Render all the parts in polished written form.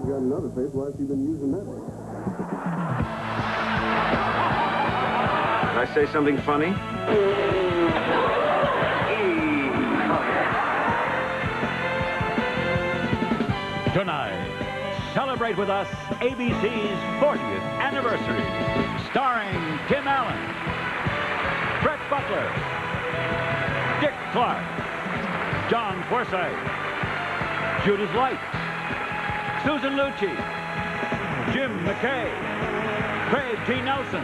she's got another face, why has she been using that one? Did I say something funny? Tonight, celebrate with us ABC's 40th anniversary, starring Tim Allen, Brett Butler, Dick Clark, John Forsythe, Judith Light, Susan Lucci, Jim McKay, Craig T. Nelson,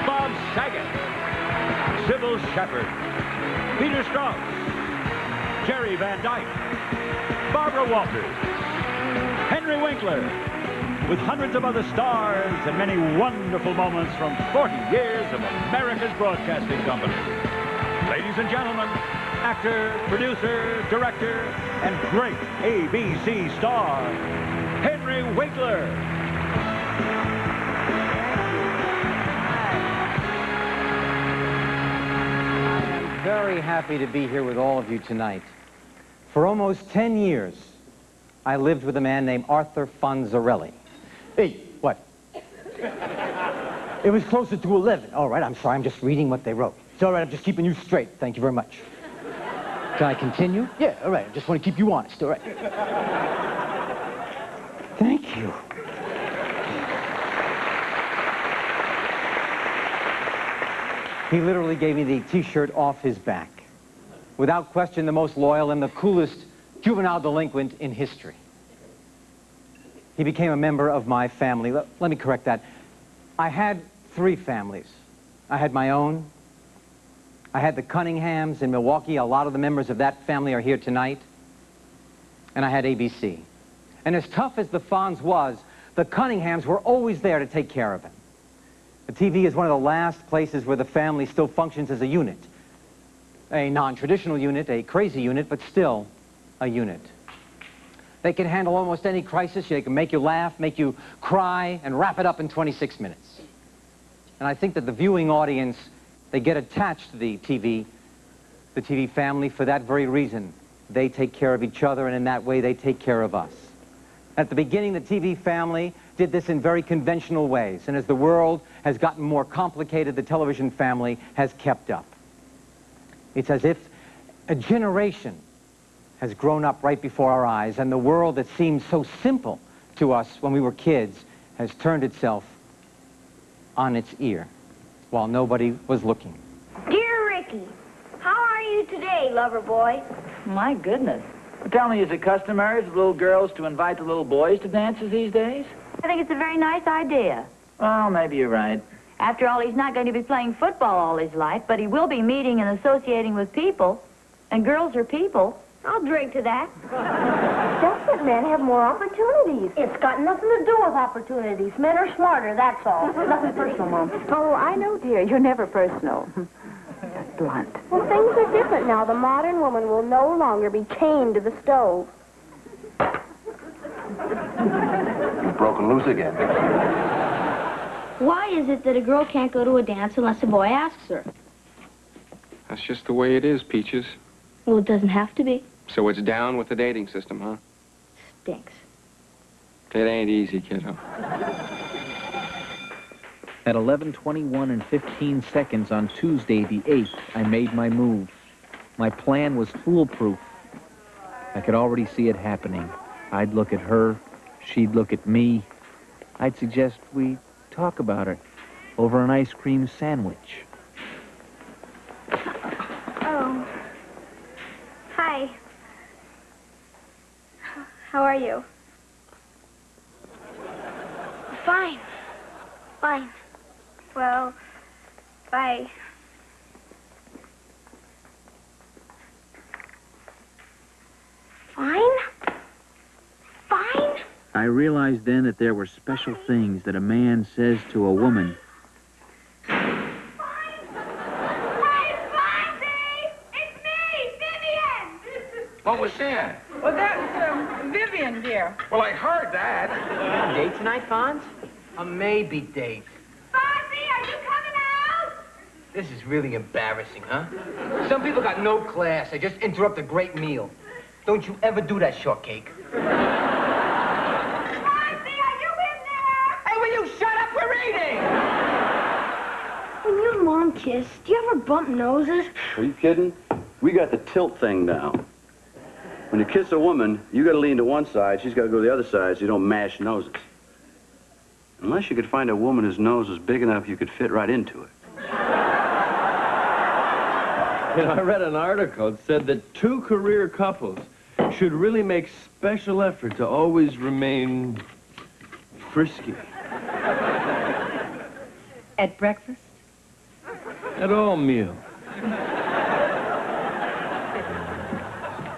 Bob Saget, Sybil Shepherd, Peter Strauss, Jerry Van Dyke, Barbara Walters, Henry Winkler, with hundreds of other stars and many wonderful moments from 40 years of America's Broadcasting Company. Ladies and gentlemen, actor, producer, director, and great ABC star, Henry Winkler. I'm very happy to be here with all of you tonight. For almost 10 years, I lived with a man named Arthur Fonzarelli. Hey, what? It was closer to 11. All right, I'm sorry, I'm just reading what they wrote. It's all right, I'm just keeping you straight. Thank you very much. Can I continue? Yeah, all right, I just want to keep you honest, all right? Thank you. He literally gave me the T-shirt off his back. Without question, the most loyal and the coolest juvenile delinquent in history. He became a member of my family. Let me correct that. I had 3 families. I had my own. I had the Cunninghams in Milwaukee. A lot of the members of that family are here tonight. And I had ABC. And as tough as the Fonz was, the Cunninghams were always there to take care of him. The TV is one of the last places where the family still functions as a unit. A non-traditional unit, a crazy unit, but still a unit. They can handle almost any crisis. They can make you laugh, make you cry, and wrap it up in 26 minutes. And I think that the viewing audience, they get attached to the TV family for that very reason. They take care of each other, and in that way, they take care of us. At the beginning, the TV family did this in very conventional ways, and as the world has gotten more complicated, the television family has kept up. It's as if a generation has grown up right before our eyes, and the world that seemed so simple to us when we were kids has turned itself on its ear while nobody was looking. Dear Ricky, how are you today, lover boy? My goodness. Tell me, is it customary for little girls to invite the little boys to dances these days? I think it's a very nice idea. Well, maybe you're right. After all, he's not going to be playing football all his life, but he will be meeting and associating with people. And girls are people. I'll drink to that. Just that men have more opportunities. It's got nothing to do with opportunities. Men are smarter, that's all. Nothing personal, Mom. Oh, I know, dear. You're never personal. Just blunt. Well, things are different now. The modern woman will no longer be chained to the stove. You've broken loose again. Why is it that a girl can't go to a dance unless a boy asks her? That's just the way it is, Peaches. Well, it doesn't have to be. So it's down with the dating system, huh? Stinks. It ain't easy, kiddo. At 11:21 and 15 seconds on Tuesday the 8th, I made my move. My plan was foolproof. I could already see it happening. I'd look at her, she'd look at me. I'd suggest we talk about it over an ice cream sandwich. Oh. Hi. How are you? Fine. Fine. Well, bye. Fine? Fine? I realized then that there were special things that a man says to a woman. What was that? Well, that's Vivian, dear. Well, I heard that. Date tonight, Fonz? A maybe date. Fonzie, are you coming out? This is really embarrassing, huh? Some people got no class. They just interrupt a great meal. Don't you ever do that, shortcake. kiss. Do you ever bump noses? Are you kidding? We got the tilt thing now. When you kiss a woman, you gotta lean to one side, she's gotta go to the other side so you don't mash noses. Unless you could find a woman whose nose was big enough you could fit right into it. You know, I read an article that said that 2 career couples should really make special effort to always remain frisky. At breakfast? At all meals.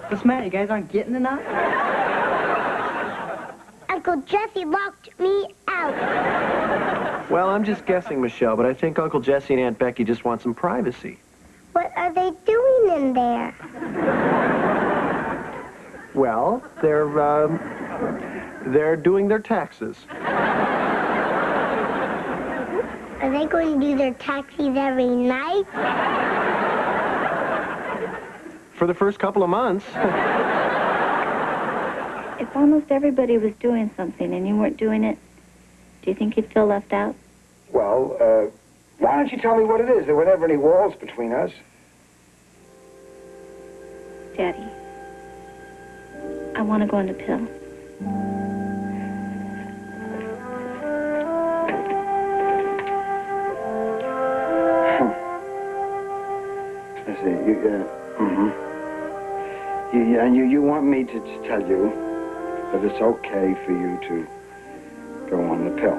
What's the matter? You guys aren't getting enough? Uncle Jesse locked me out. Well, I'm just guessing, Michelle, but I think Uncle Jesse and Aunt Becky just want some privacy. What are they doing in there? Well, they're doing their taxes. Are they going to do their taxis every night? For the first couple of months. If almost everybody was doing something and you weren't doing it, do you think you'd feel left out? Well, why don't you tell me what it is? There were never any walls between us. Daddy, I want to go on the pill. I see. You want me to tell you that it's okay for you to go on the pill.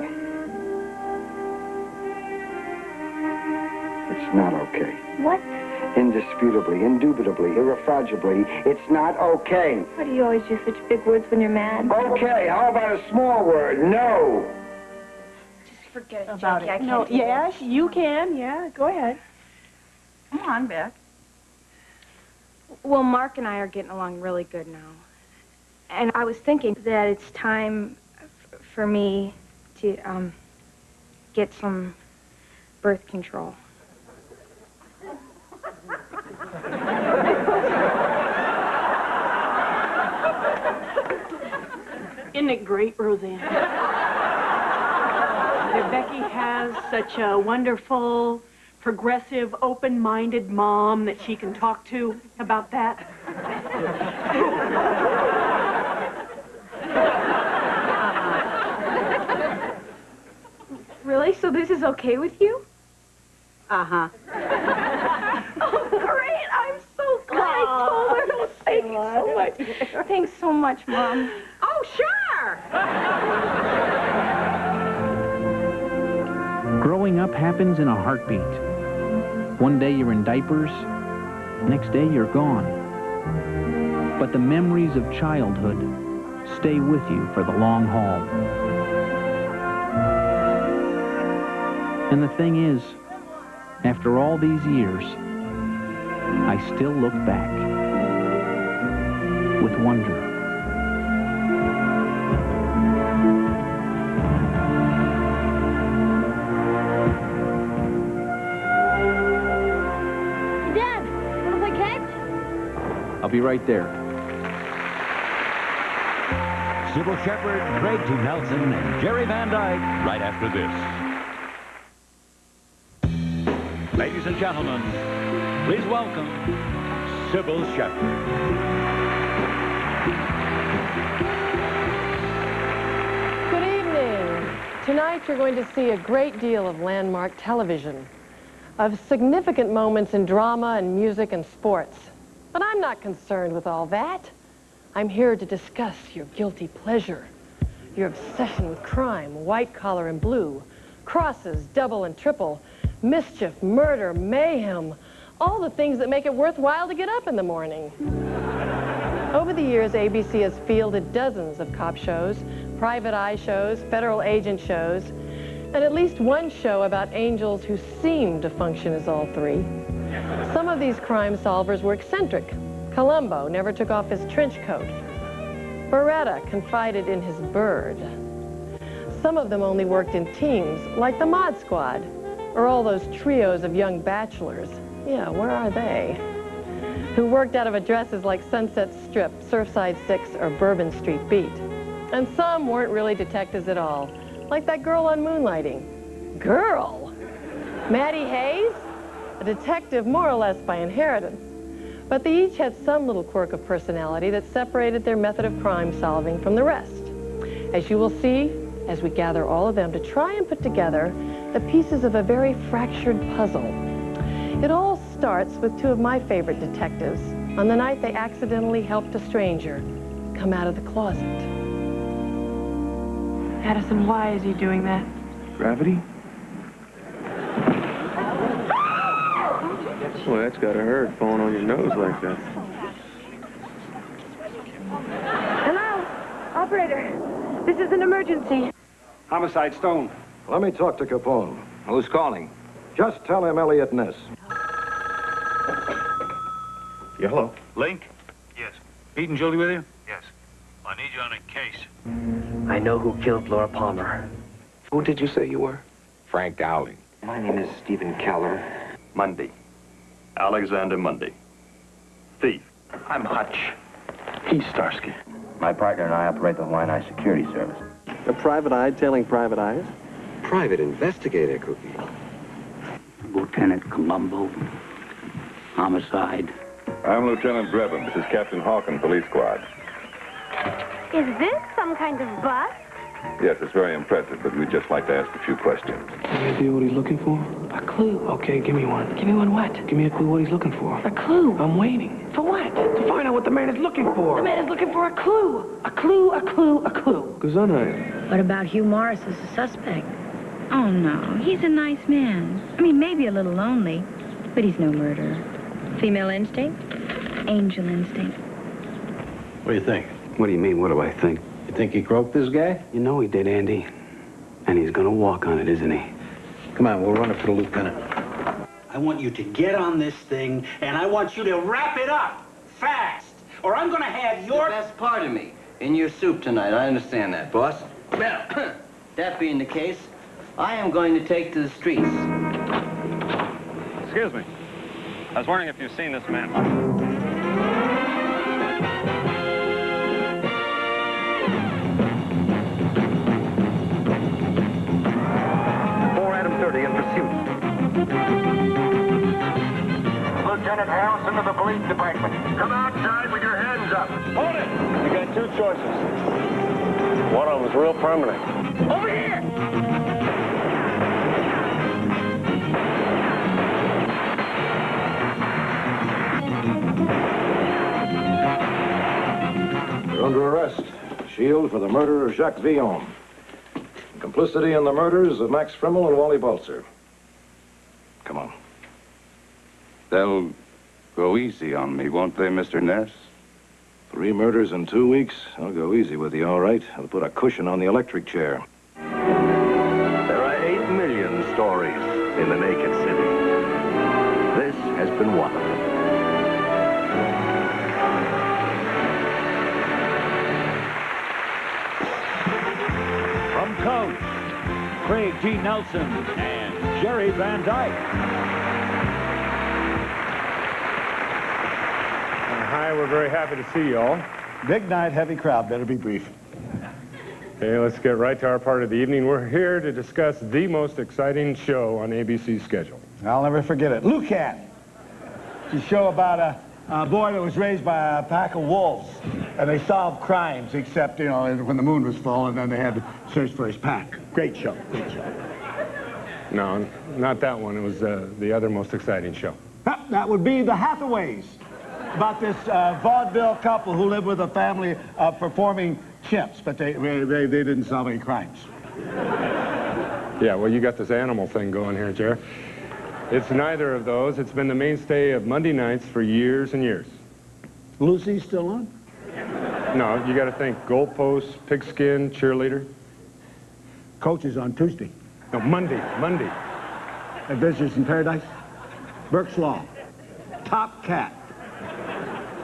It's not okay. What? Indisputably, indubitably, irrefragably, it's not okay. Why do you always use such big words when you're mad? Okay, how about a small word? No. Just forget it, About Jackie. it. I No, can't do yes, you can. Yeah, go ahead. Come on, Beck. Well, Mark and I are getting along really good now. And I was thinking that it's time for me to get some birth control. Isn't it great, Roseanne? That Becky has such a wonderful, progressive, open-minded mom that she can talk to about that. Really? So this is okay with you? Uh-huh. Oh, great! I'm so glad I told her. Thank you so much. Thanks so much, Mom. Oh, sure! Growing up happens in a heartbeat. One day you're in diapers, next day you're gone. But the memories of childhood stay with you for the long haul. And the thing is, after all these years, I still look back with wonder. Dad, what did I catch? I'll be right there. Sybil Shepherd, Craig T. Nelson, and Jerry Van Dyke right after this. Ladies and gentlemen, please welcome Sybil Shepherd. Good evening. Tonight you're going to see a great deal of landmark television, of significant moments in drama and music and sports. But I'm not concerned with all that. I'm here to discuss your guilty pleasure, your obsession with crime, white collar and blue, crosses, double and triple, mischief, murder, mayhem, all the things that make it worthwhile to get up in the morning. Over the years, ABC has fielded dozens of cop shows, private eye shows, federal agent shows, and at least one show about angels who seem to function as all three. Some of these crime solvers were eccentric. Columbo never took off his trench coat. Beretta confided in his bird. Some of them only worked in teams, like the Mod Squad, or all those trios of young bachelors. Yeah, where are they? Who worked out of addresses like Sunset Strip, Surfside 6, or Bourbon Street Beat. And some weren't really detectives at all, like that girl on Moonlighting. Girl? Maddie Hayes? a detective more or less by inheritance. But they each had some little quirk of personality that separated their method of crime solving from the rest. As you will see, as we gather all of them to try and put together the pieces of a very fractured puzzle. It all starts with two of my favorite detectives on the night they accidentally helped a stranger come out of the closet. Addison, why is he doing that? Gravity? Well, that's gotta hurt, falling on your nose like that. Hello? Operator, this is an emergency. Homicide, Stone. Let me talk to Capone. Who's calling? Just tell him Elliot Ness. Yeah, hello. Link? Yes. Pete and Julie with you? Yes. I need you on a case. I know who killed Laura Palmer. Who did you say you were? Frank Dowling. My name is Stephen Keller. Mundy. Alexander Mundy. Thief. I'm Hutch. He's Starsky. My partner and I operate the Hawaiian Eye Security Service. A private eye telling private eyes? Private investigator, Cookie. Lieutenant Columbo. Homicide. I'm Lieutenant Drebin. This is Captain Hawken, Police Squad. Is this some kind of bus? Yes, it's very impressive, but we'd just like to ask a few questions. Any idea what he's looking for? A clue. Okay, give me one. Give me one what? Give me a clue what he's looking for. A clue. I'm waiting. For what? To find out what the man is looking for. The man is looking for a clue. A clue, a clue, a clue. Gesundheit. What about Hugh Morris as a suspect? Oh, no. He's a nice man. I mean, maybe a little lonely, but he's no murderer. Female instinct? Angel instinct. What do you think? What do you mean, what do I think? You think he croaked this guy? You know he did, Andy. And he's gonna walk on it, isn't he? Come on, we'll run it for the lieutenant. I want you to get on this thing, and I want you to wrap it up fast, or I'm gonna have your... The best part of me in your soup tonight. I understand that, boss. Well, that being the case, I am going to take to the streets. Excuse me. I was wondering if you've seen this man. In pursuit. Lieutenant Harrison of the police department. Come outside with your hands up. Hold it! You got two choices. One of them is real permanent. Over here! You're under arrest. Shield for the murder of Jacques Villon. Complicity in the murders of Max Frimmel and Wally Balzer. Come on. They'll go easy on me, won't they, Mr. Ness? 3 murders in 2 weeks. I'll go easy with you, all right. I'll put a cushion on the electric chair. There are 8 million stories in the naked city. This has been one of them. From Coach, Craig G. Nelson and Jerry Van Dyke. Hi, we're very happy to see you all. Big night, heavy crowd. Better be brief. Okay, let's get right to our part of the evening. We're here to discuss the most exciting show on ABC's schedule. I'll never forget it. Lucan. It's a show about a boy that was raised by a pack of wolves, and they solved crimes, except, you know, when the moon was full, and then they had to search for his pack. Great show, great show. No, not that one. It was the other most exciting show. That would be The Hathaways, about this vaudeville couple who lived with a family of performing chimps, but they didn't solve any crimes. Yeah, well, you got this animal thing going here, Jer. It's neither of those. It's been the mainstay of Monday nights for years and years. Lucy's still on? No, you got to think goalpost, pigskin, cheerleader. Coach is on Tuesday. No, Monday. Adventures in Paradise? Burke's Law. Top Cat.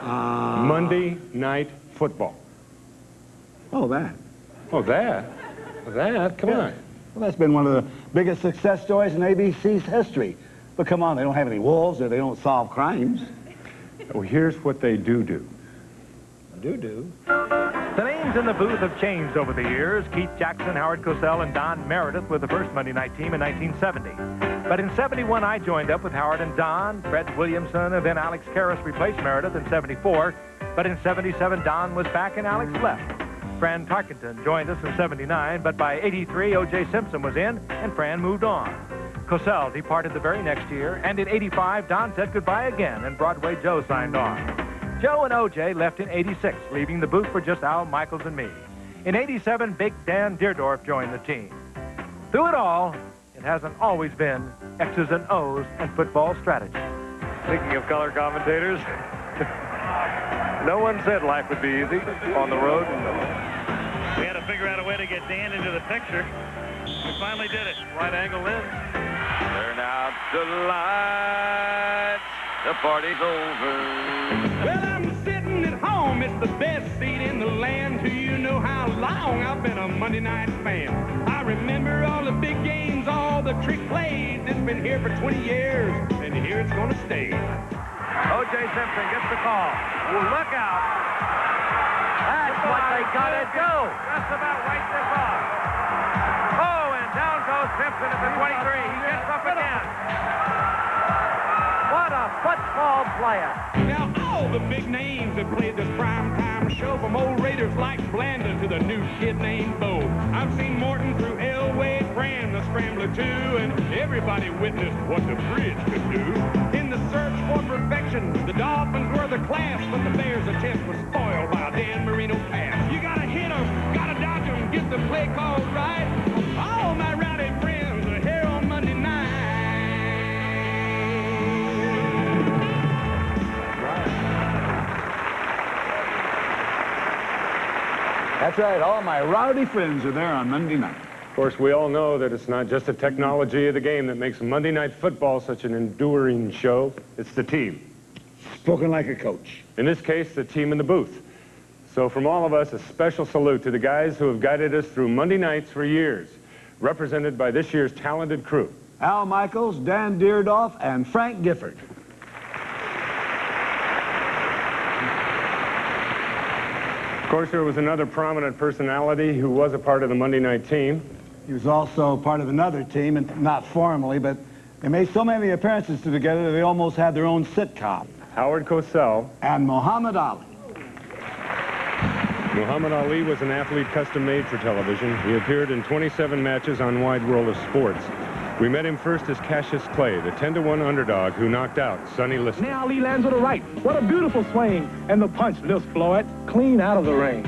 Monday Night Football. Oh, that. Oh, that? Come on. Well, that's been one of the biggest success stories in ABC's history. But come on, they don't have any wolves, or they don't solve crimes. Well, here's what they do. Do? The names in the booth have changed over the years. Keith Jackson, Howard Cosell, and Don Meredith were the first Monday night team in 1970. But in 71, I joined up with Howard and Don. Fred Williamson and then Alex Karras replaced Meredith in 74. But in 77, Don was back and Alex left. Fran Tarkenton joined us in 79, but by 83, O.J. Simpson was in, and Fran moved on. Cosell departed the very next year, and in 85, Don said goodbye again, and Broadway Joe signed on. Joe and O.J. left in 86, leaving the booth for just Al Michaels and me. In 87, Big Dan Deerdorf joined the team. Through it all, it hasn't always been X's and O's and football strategy. Speaking of color commentators, no one said life would be easy on the road. We had to figure out a way to get Dan into the picture. We finally did it. Right angle in. Turn out the lights. The party's over. Well, I'm sitting at home. It's the best seat in the land. Do you know how long I've been a Monday night fan? I remember all the big games, all the trick plays. It's been here for 20 years, and here it's going to stay. O.J. Simpson gets the call. Well, look out. That's what they got to do. Just about right this off. Oh, and down goes Simpson at the 23. He gets up again. What a football player. Now, all the big names that played this primetime show, from old Raiders like Blandon to the new kid named Bo. I've seen Morton through Elway, Graham, the Scrambler too, and everybody witnessed what the bridge could do. In the search for perfection, the Dolphins were the class, but the Bears' attempt was spoiled by a Dan Marino pass. You gotta hit them, gotta dodge them, get the play called right. All my rowdy friends are here on Monday night. That's right. All my rowdy friends are there on Monday night. Of course, we all know that it's not just the technology of the game that makes Monday Night Football such an enduring show. It's the team. Spoken like a coach. In this case, the team in the booth. So from all of us, a special salute to the guys who have guided us through Monday nights for years, represented by this year's talented crew. Al Michaels, Dan Deerdorf, and Frank Gifford. Of course, there was another prominent personality who was a part of the Monday night team. He was also part of another team, and not formally, but they made so many appearances together they almost had their own sitcom. Howard Cosell. And Muhammad Ali. Muhammad Ali was an athlete custom-made for television. He appeared in 27 matches on Wide World of Sports. We met him first as Cassius Clay, the 10-to-1 underdog who knocked out Sonny Liston. Now Ali lands with a right. What a beautiful swing. And the punch lifts Floyd clean out of the ring.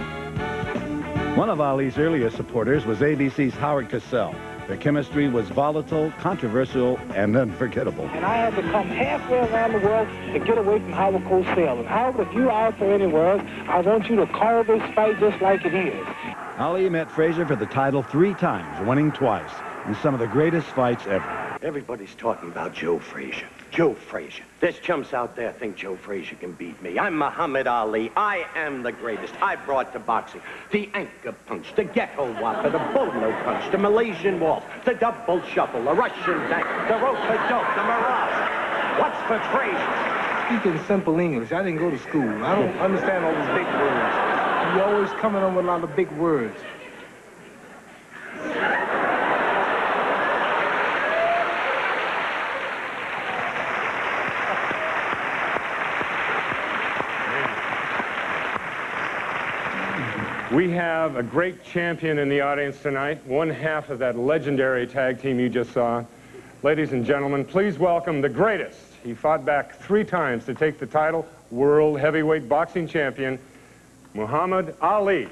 One of Ali's earliest supporters was ABC's Howard Cosell. Their chemistry was volatile, controversial, and unforgettable. And I had to come halfway around the world to get away from Howard Cosell. And Howard, if you're out there anywhere, I want you to call this fight just like it is. Ali met Frazier for the title 3 times, winning twice, in some of the greatest fights ever. Everybody's talking about Joe Frazier. Joe Frazier. There's chumps out there think Joe Frazier can beat me. I'm Muhammad Ali. I am the greatest. I brought to boxing the anchor punch, the ghetto whopper, the bolo punch, the Malaysian waltz, the double shuffle, the Russian tank, the rope-a-dope, the mirage. What's for Frazier? Speaking simple English, I didn't go to school. I don't understand all these big words. You always coming on with a lot of big words. We have a great champion in the audience tonight, one half of that legendary tag team you just saw. Ladies and gentlemen, please welcome the greatest. He fought back 3 times to take the title, World Heavyweight Boxing Champion, Muhammad Ali.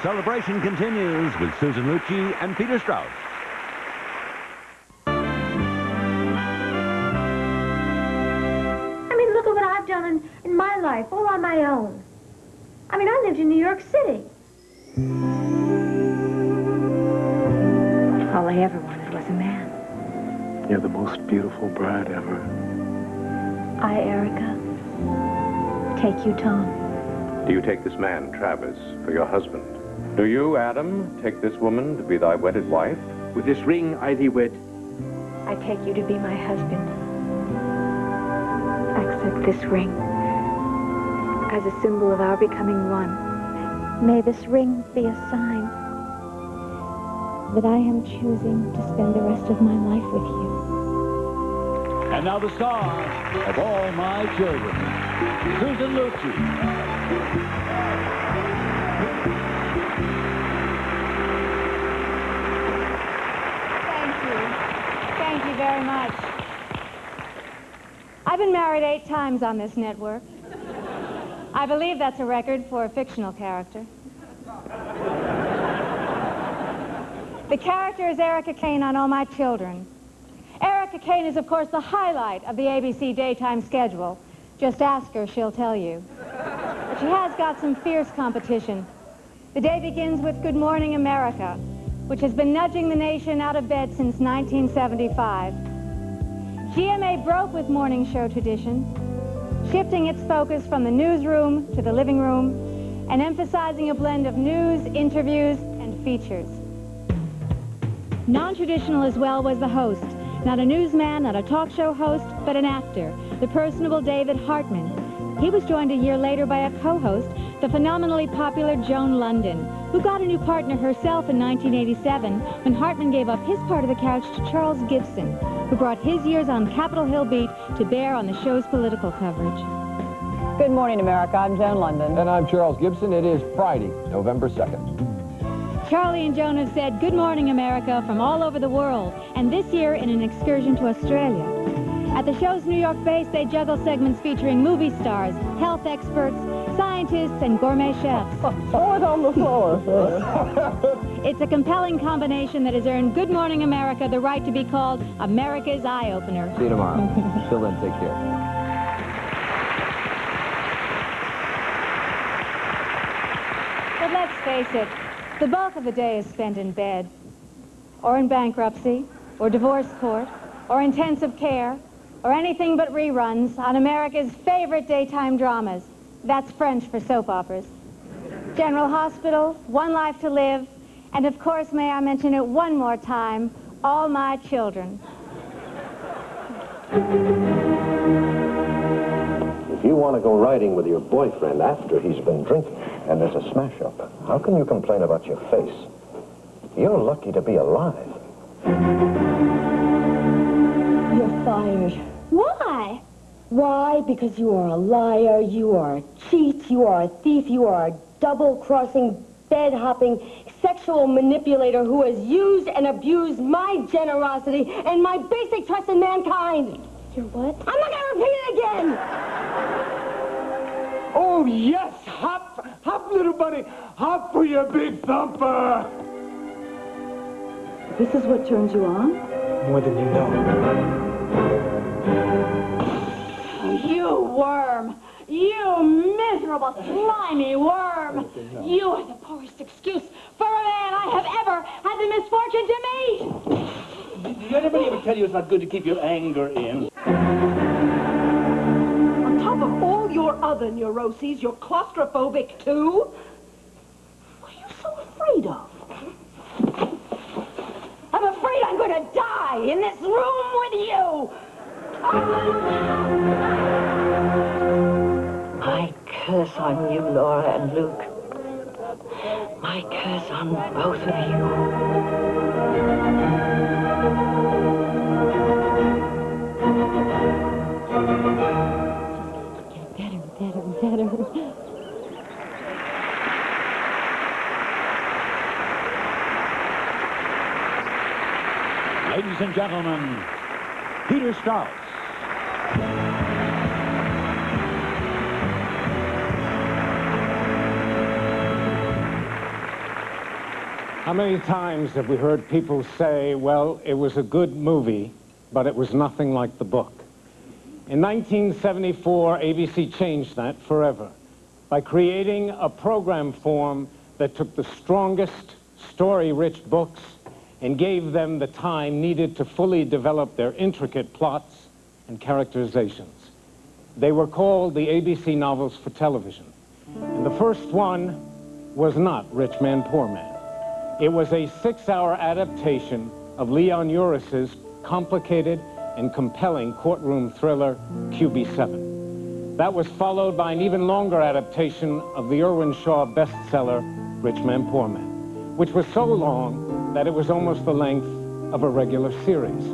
Celebration continues with Susan Lucci and Peter Strauss. I mean, look at what I've done in my life, all on my own. I mean, I lived in New York City. All I ever wanted was a man. You're the most beautiful bride ever. I, Erica, take you, Tom. Do you take this man, Travers, for your husband? Do you, Adam, take this woman to be thy wedded wife? With this ring I thee wed. I take you to be my husband. Accept this ring as a symbol of our becoming one. May this ring be a sign that I am choosing to spend the rest of my life with you. And now the star of All My Children, Susan Lucci. Thank you very much. I've been married 8 times on this network. I believe that's a record for a fictional character. The character is Erica Kane on All My Children. Erica Kane is, of course, the highlight of the ABC daytime schedule. Just ask her, she'll tell you. But she has got some fierce competition. The day begins with Good Morning America, which has been nudging the nation out of bed since 1975. GMA broke with morning show tradition, shifting its focus from the newsroom to the living room and emphasizing a blend of news, interviews, and features. Non-traditional as well was the host. Not a newsman, not a talk show host, but an actor, the personable David Hartman. He was joined a year later by a co-host, the phenomenally popular Joan London, who got a new partner herself in 1987 when Hartman gave up his part of the couch to Charles Gibson, who brought his years on Capitol Hill beat to bear on the show's political coverage. Good morning, America. I'm Joan London. And I'm Charles Gibson. It is Friday, November 2nd. Charlie and Joan have said Good Morning America from all over the world, and this year in an excursion to Australia. At the show's New York base, they juggle segments featuring movie stars, health experts, scientists, and gourmet chefs. Throw it on the floor. It's a compelling combination that has earned Good Morning America the right to be called America's eye-opener. See you tomorrow. Till then, take care. But let's face it, the bulk of the day is spent in bed, or in bankruptcy, or divorce court, or intensive care, or anything but reruns on America's favorite daytime dramas. That's French for soap operas. General Hospital, One Life to Live, and of course, may I mention it one more time, All My Children. If you want to go riding with your boyfriend after he's been drinking and there's a smash-up, how can you complain about your face? You're lucky to be alive. You're fired. Why? Why? Because you are a liar, you are a cheat, you are a thief, you are a double-crossing, bed-hopping, sexual manipulator who has used and abused my generosity and my basic trust in mankind. You're what? I'm not going to repeat it again! Oh, yes! Hop, hop, little bunny! Hop for your big thumper! This is what turns you on? More than you know. You worm! You miserable, slimy worm! You are the poorest excuse for a man I have ever had the misfortune to meet! Did anybody ever tell you it's not good to keep your anger in? On top of all your other neuroses, you're claustrophobic too? What are you so afraid of? I'm afraid I'm going to die in this room with you! My curse on you, Laura and Luke. My curse on both of you. Better. Ladies and gentlemen, Peter Strauss. How many times have we heard people say, well, it was a good movie, but it was nothing like the book? In 1974, ABC changed that forever by creating a program form that took the strongest, story-rich books and gave them the time needed to fully develop their intricate plots and characterizations. They were called the ABC novels for television. And the first one was not Rich Man, Poor Man. It was a 6-hour adaptation of Leon Uris's complicated and compelling courtroom thriller, QB7. That was followed by an even longer adaptation of the Irwin Shaw bestseller, Rich Man, Poor Man, which was so long that it was almost the length of a regular series.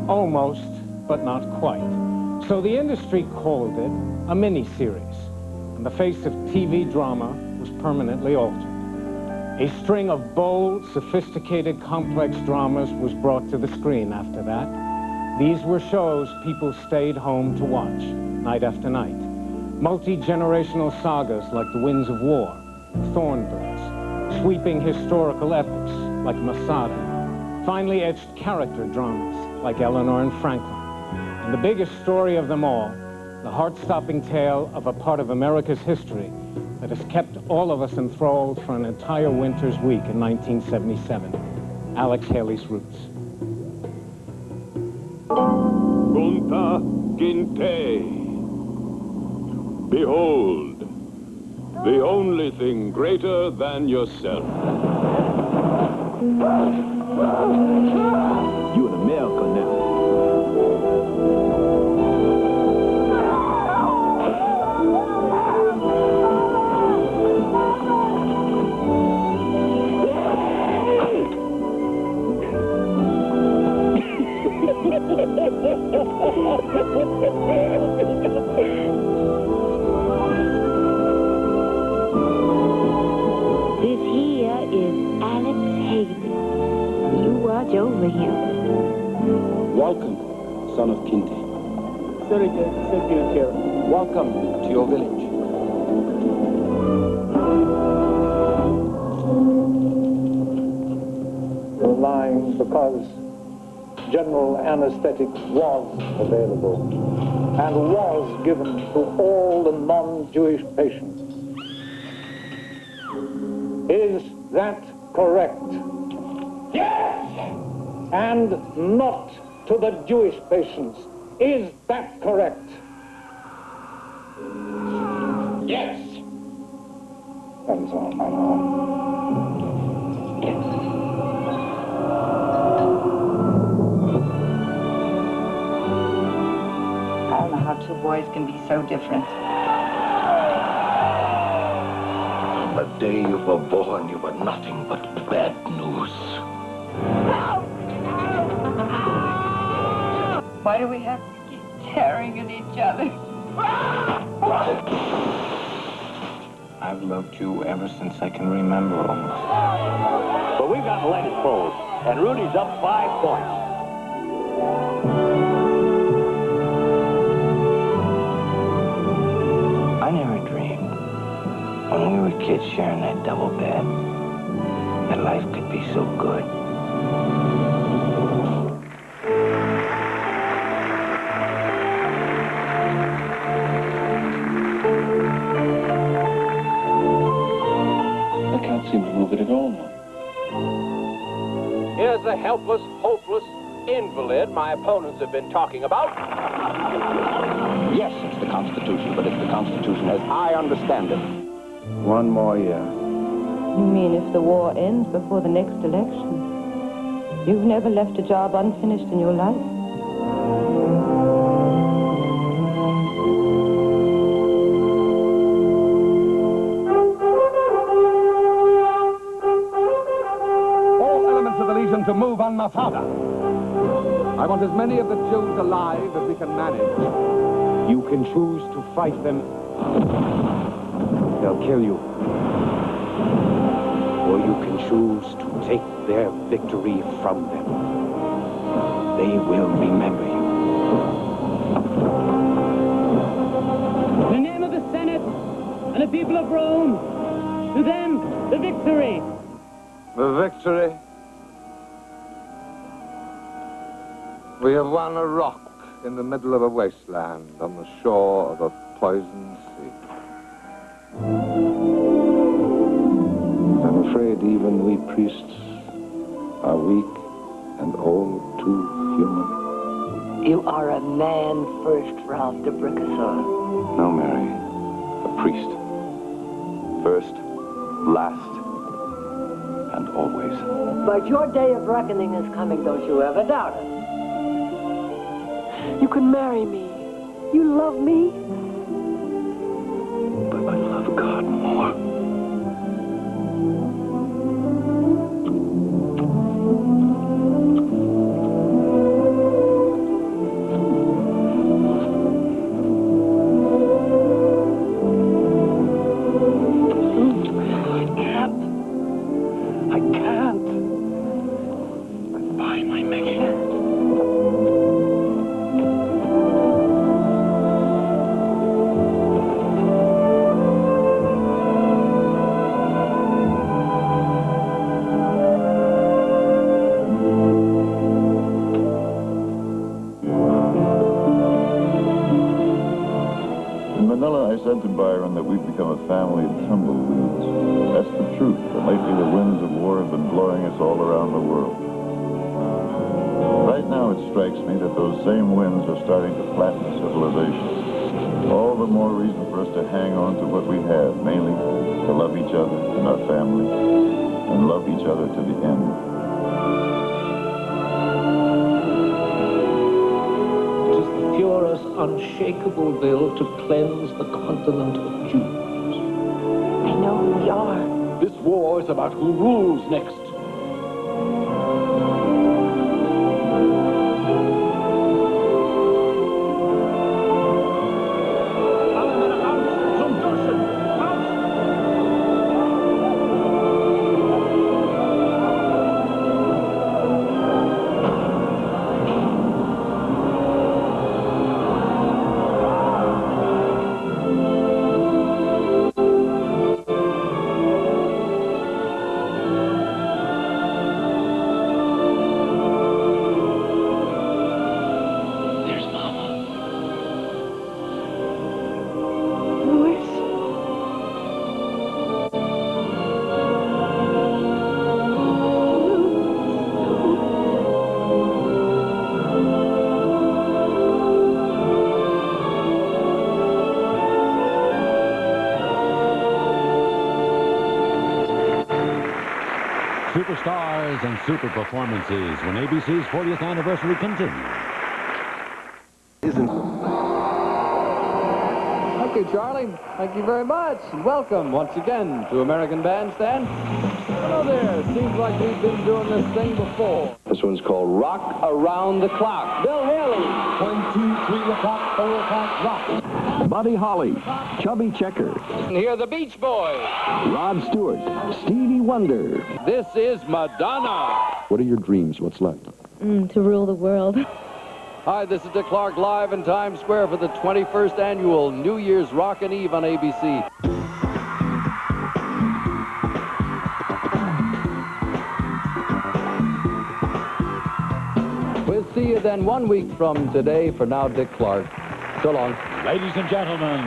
Almost, but not quite. So the industry called it a mini-series, and the face of TV drama was permanently altered. A string of bold, sophisticated, complex dramas was brought to the screen after that. These were shows people stayed home to watch, night after night. Multi-generational sagas like The Winds of War, Thornbirds, sweeping historical epics like Masada, finely etched character dramas like Eleanor and Franklin. And the biggest story of them all, the heart-stopping tale of a part of America's history that has kept all of us enthralled for an entire winter's week in 1977, Alex Haley's Roots. Kunta Kinte. Behold, the only thing greater than yourself. You in America now. This here is Alex Haley. You watch over him. Welcome, son of Kinte. Welcome to your village. You're lying because general anesthetic was available and was given to all the non-Jewish patients. Is that correct? Yes! And not to the Jewish patients. Is that correct? Yes! That is all, my lord. I don't know how two boys can be so different. The day you were born, you were nothing but bad news. Why do we have to keep tearing at each other? I've loved you ever since I can remember almost. But we've got Lennon closed, and Rudy's up 5 points. I never dreamed, when we were kids sharing that double bed, that life could be so good. I can't seem to move it at all now. Here's the helpless, hopeless invalid my opponents have been talking about. Yes, it's the Constitution, but it's the Constitution as I understand it. One more year. You mean if the war ends before the next election? You've never left a job unfinished in your life? All elements of the Legion to move on Masada. I want as many of the Jews alive as we can manage. You can choose to fight them. They'll kill you. Or you can choose to take their victory from them. They will remember you. In the name of the Senate and the people of Rome, to them, the victory. The victory? We have won a rock in the middle of a wasteland on the shore of a poisoned sea. I'm afraid even we priests are weak and all too human. You are a man first, Ralph de Bricassor. No, Mary. A priest. First, last, and always. But your day of reckoning is coming, don't you ever doubt it. You can marry me. You love me. But I love God more. That we've become a family of tumbleweeds. That's the truth, and lately the winds of war have been blowing us all around the world. Right now it strikes me that those same winds are starting to flatten civilization. All the more reason for us to hang on to what we have, mainly to love each other and our family, and love each other to the end. Führer's unshakable will to cleanse the continent of Jews. I know who we are. This war is about who rules next. Superstars and super performances when ABC's 40th anniversary continues. Thank you, Charlie. Thank you very much. And welcome once again to American Bandstand. Hello there. Seems like we've been doing this thing before. This one's called Rock Around the Clock. Bill Haley. 1, 2, 3 o'clock, 4 o'clock, rock. Buddy Holly, Chubby Checker. And here are the Beach Boys. Rod Stewart, Stevie Wonder. This is Madonna. What are your dreams? What's left? To rule the world. Hi, this is Dick Clark live in Times Square for the 21st annual New Year's Rockin' Eve on ABC. We'll see you then 1 week from today. For now, Dick Clark. So long. Ladies and gentlemen,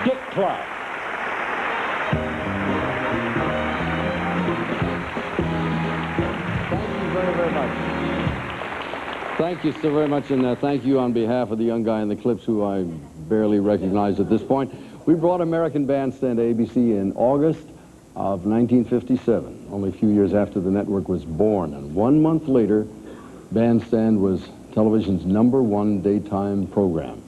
Dick Clark. Thank you very, very much. Thank you so very much, and thank you on behalf of the young guy in the clips who I barely recognize at this point. We brought American Bandstand to ABC in August of 1957, only a few years after the network was born. And 1 month later, Bandstand was television's #1 daytime program.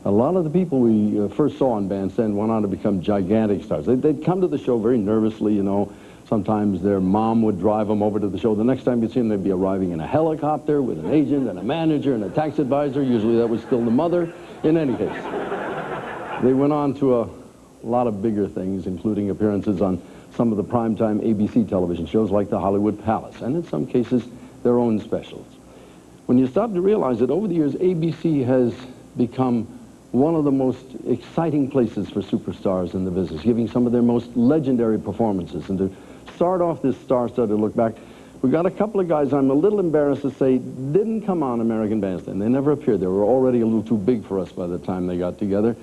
A lot of the people we first saw on Bandstand went on to become gigantic stars. They'd come to the show very nervously, you know. Sometimes their mom would drive them over to the show. The next time you'd see them, they'd be arriving in a helicopter with an agent and a manager and a tax advisor. Usually that was still the mother. In any case, they went on to a lot of bigger things, including appearances on some of the primetime ABC television shows like the Hollywood Palace, and in some cases, their own specials. When you stop to realize that over the years, ABC has become one of the most exciting places for superstars in the business, giving some of their most legendary performances. And to start off this star-studded look back, we got a couple of guys I'm a little embarrassed to say didn't come on American Bandstand. They never appeared. They were already a little too big for us by the time they got together.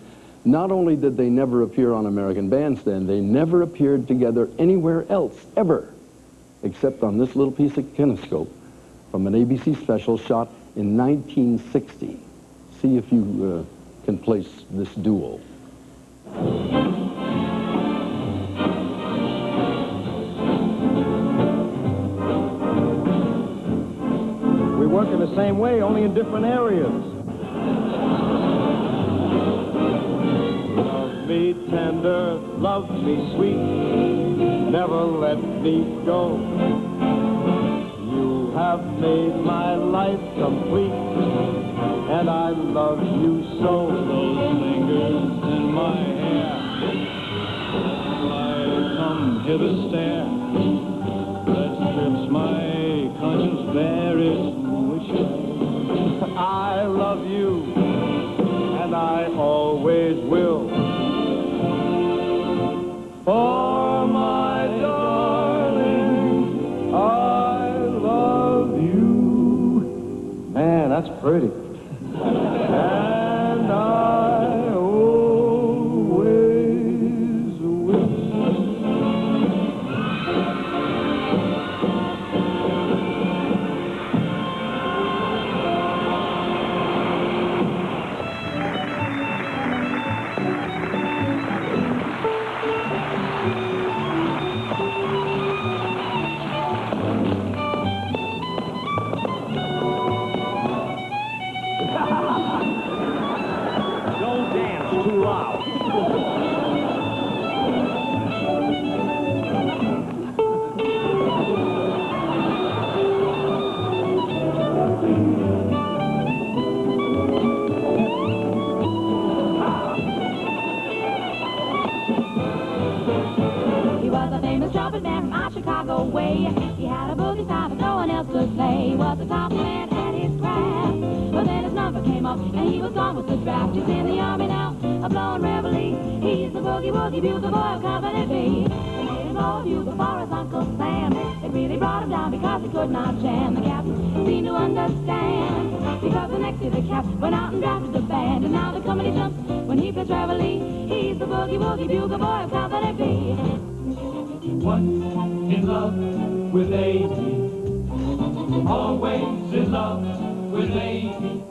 Not only did they never appear on American Bandstand, they never appeared together anywhere else, ever, except on this little piece of kinescope from an ABC special shot in 1960. See if you can place this duel. work in the same way, only in different areas. Love me tender, love me sweet, never let me go. You have made my life complete, and I love you so. Those fingers in my hair, I come here to stare. That strips my conscience bare its wishes. I love you, and I always will. For my darling, I love you. Man, that's pretty. And I always will. Don't dance too loud. He was a famous trumpet man from our Chicago way. He had a boogie style that no one else could play. He was a top man at his craft. But then his number came up and he was gone with the draft. He's in the army now, a blowing reveille. He's the boogie-woogie bugle boy of Company B. They made him blow a bugle for his Uncle Sam. They really brought him down because he could not jam. The captain seemed to understand, because the next year the cap went out and drafted the band. And now the company jumps when he plays reveille. He's the boogie-woogie bugle boy of Company B. Once in love with Amy, always in love with Amy.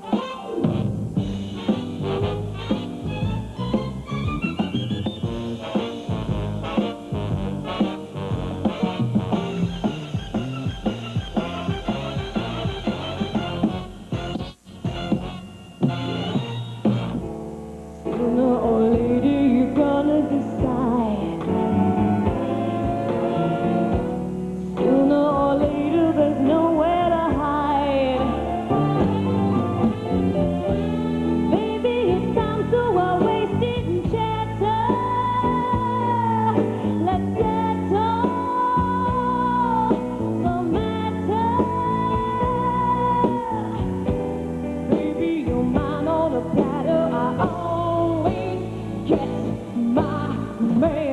Sooner or later you're gonna decide. Sooner or later there's nowhere to hide. Baby, it's time to waste it in chatter. Let's settle the matter. Baby, you're mine on a platter. I always get my man.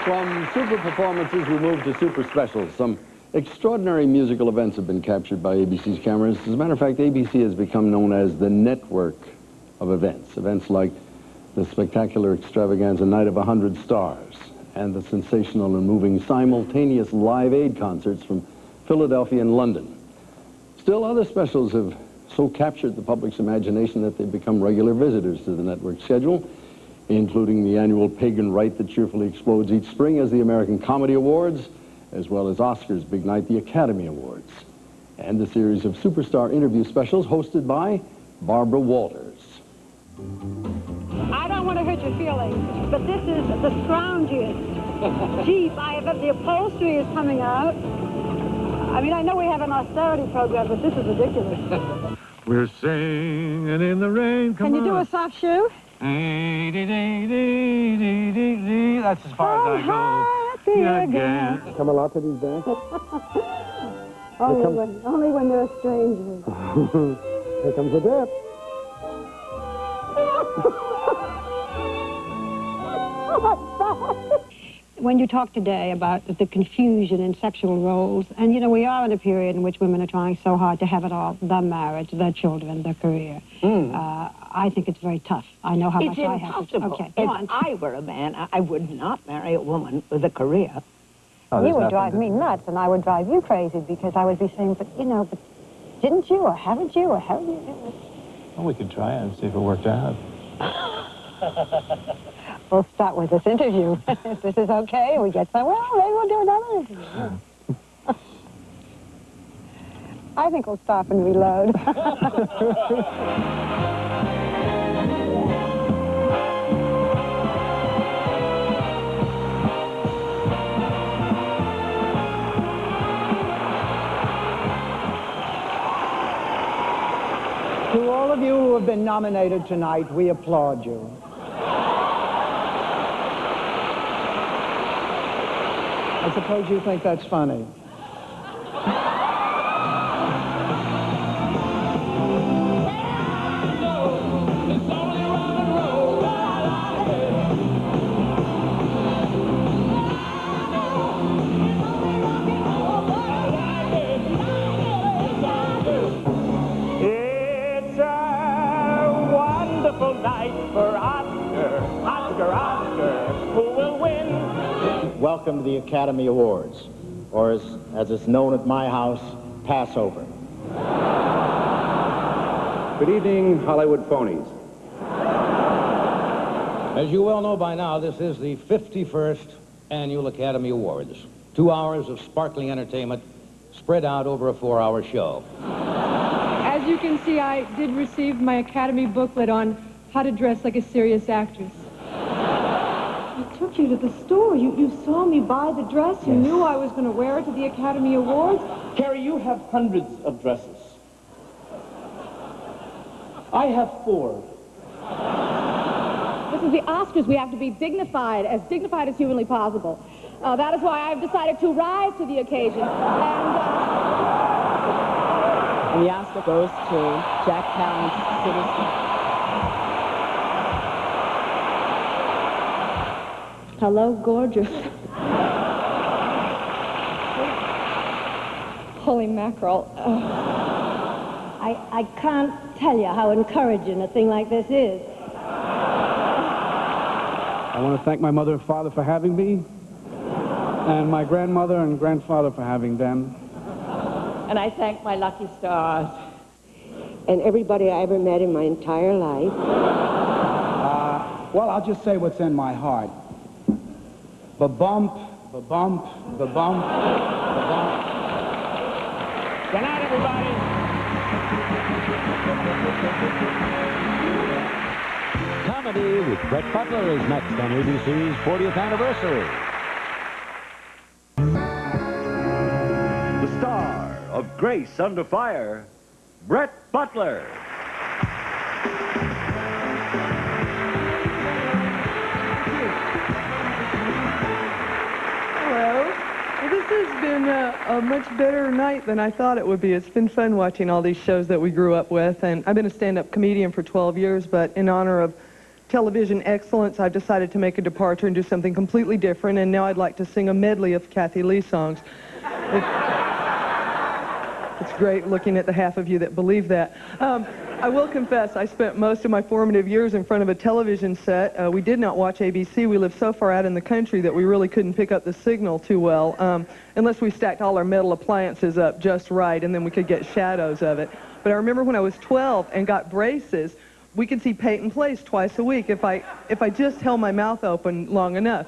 From super performances, we move to super specials. Some extraordinary musical events have been captured by ABC's cameras. As a matter of fact, ABC has become known as the network of events. Events like the spectacular extravaganza Night of 100 Stars and the sensational and moving simultaneous Live Aid concerts from Philadelphia and London. Still, other specials have so captured the public's imagination that they've become regular visitors to the network schedule, including the annual Pagan Rite that cheerfully explodes each spring as the American Comedy Awards, as well as Oscar's big night, the Academy Awards, and a series of superstar interview specials hosted by Barbara Walters. I don't want to hurt your feelings, but this is the scroungiest Jeep I have ever. The upholstery is coming out. I mean, I know we have an austerity program, but this is ridiculous. We're singing in the rain. Can you do a soft shoe? That's as far as I go. Again. Come a lot to these dances? Only when they're strangers. Here comes the dip. When you talk today about the confusion in sexual roles, and you know, we are in a period in which women are trying so hard to have it all, the marriage, their children, their career. I think it's very tough. I know how much I have to. Okay, if I were a man, I would not marry a woman with a career. You would drive me nuts, and I would drive you crazy, because I would be saying, but you know, but didn't you, or haven't you, or haven't you? Well, we could try it and see if it worked out. We'll start with this interview. If this is okay, we get some, well, maybe we'll do another interview. I think we'll stop and reload. To all of you who have been nominated tonight, we applaud you. I suppose you think that's funny. It's a wonderful night for Oscar, Oscar, Oscar. Who will win? Welcome to the Academy Awards, or as it's known at my house, Passover. Good evening, Hollywood phonies. As you well know by now, this is the 51st Annual Academy Awards. 2 hours of sparkling entertainment spread out over a 4-hour show. As you can see, I did receive my Academy booklet on how to dress like a serious actress. I took you to the store. You saw me buy the dress. You knew I was going to wear it to the Academy Awards. Carrie, you have hundreds of dresses. I have 4. This is the Oscars. We have to be dignified as humanly possible. That is why I've decided to rise to the occasion. And the Oscar goes to Jack Palance, Citizen. Hello, gorgeous. Holy mackerel. I can't tell you how encouraging a thing like this is. I want to thank my mother and father for having me, and my grandmother and grandfather for having them. And I thank my lucky stars. And everybody I ever met in my entire life. Well, I'll just say what's in my heart. Ba-bump, ba-bump, ba-bump, ba-bump. Good night, everybody. Comedy with Brett Butler is next on ABC's 40th anniversary. The star of Grace Under Fire, Brett Butler. Hello. Well, this has been a much better night than I thought it would be. It's been fun watching all these shows that we grew up with, and I've been a stand-up comedian for 12 years, but in honor of television excellence, I've decided to make a departure and do something completely different, and now I'd like to sing a medley of Kathy Lee songs. It's great looking at the half of you that believe that. I will confess, I spent most of my formative years in front of a television set. We did not watch ABC. We lived so far out in the country that we really couldn't pick up the signal too well, unless we stacked all our metal appliances up just right, and then we could get shadows of it. But I remember when I was 12 and got braces, we could see Peyton Place twice a week if I just held my mouth open long enough.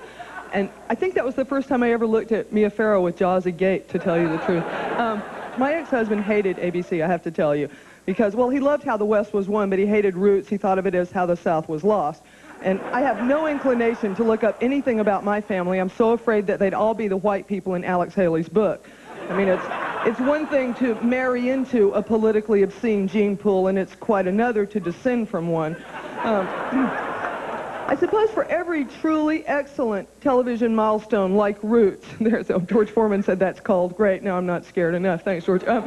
And I think that was the first time I ever looked at Mia Farrow with jaws agape, to tell you the truth. My ex-husband hated ABC, I have to tell you, because, well, he loved how the West was won, but he hated Roots. He thought of it as how the South was lost. And I have no inclination to look up anything about my family. I'm so afraid that they'd all be the white people in Alex Haley's book. I mean, it's one thing to marry into a politically obscene gene pool, and it's quite another to descend from one. I suppose for every truly excellent television milestone like Roots, George Foreman said that's called. Great. No, I'm not scared enough. Thanks, George. No,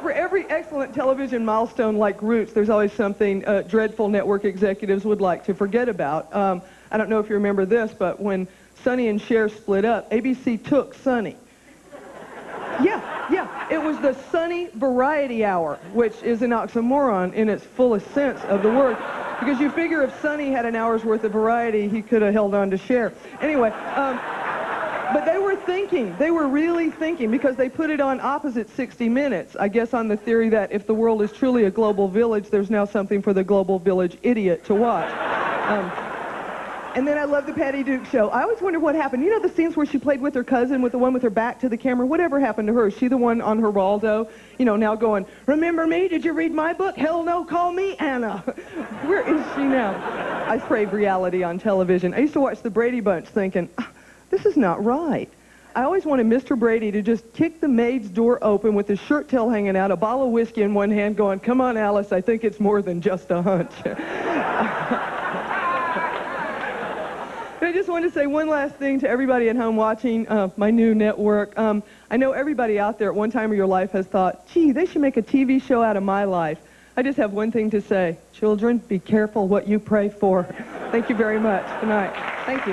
for every excellent television milestone like Roots, there's always something dreadful network executives would like to forget about. I don't know if you remember this, but when Sonny and Cher split up, ABC took Sonny. Yeah, it was the Sonny Variety Hour, which is an oxymoron in its fullest sense of the word. Because you figure if Sonny had an hour's worth of variety, he could have held on to Cher. Anyway, but they were really thinking, because they put it on opposite 60 Minutes, I guess on the theory that if the world is truly a global village, there's now something for the global village idiot to watch. And then I love the Patty Duke show. I always wonder what happened. You know the scenes where she played with her cousin, with the one with her back to the camera? Whatever happened to her? Is she the one on Geraldo, now going, remember me? Did you read my book? Hell no, call me Anna. Where is she now? I crave reality on television. I used to watch the Brady Bunch thinking, this is not right. I always wanted Mr. Brady to just kick the maid's door open with his shirt tail hanging out, a bottle of whiskey in one hand, going, come on, Alice, I think it's more than just a hunch. I just want to say one last thing to everybody at home watching my new network. I know everybody out there at one time of your life has thought, gee, they should make a TV show out of my life. I just have one thing to say. Children, be careful what you pray for. Thank you very much. Good night. Thank you.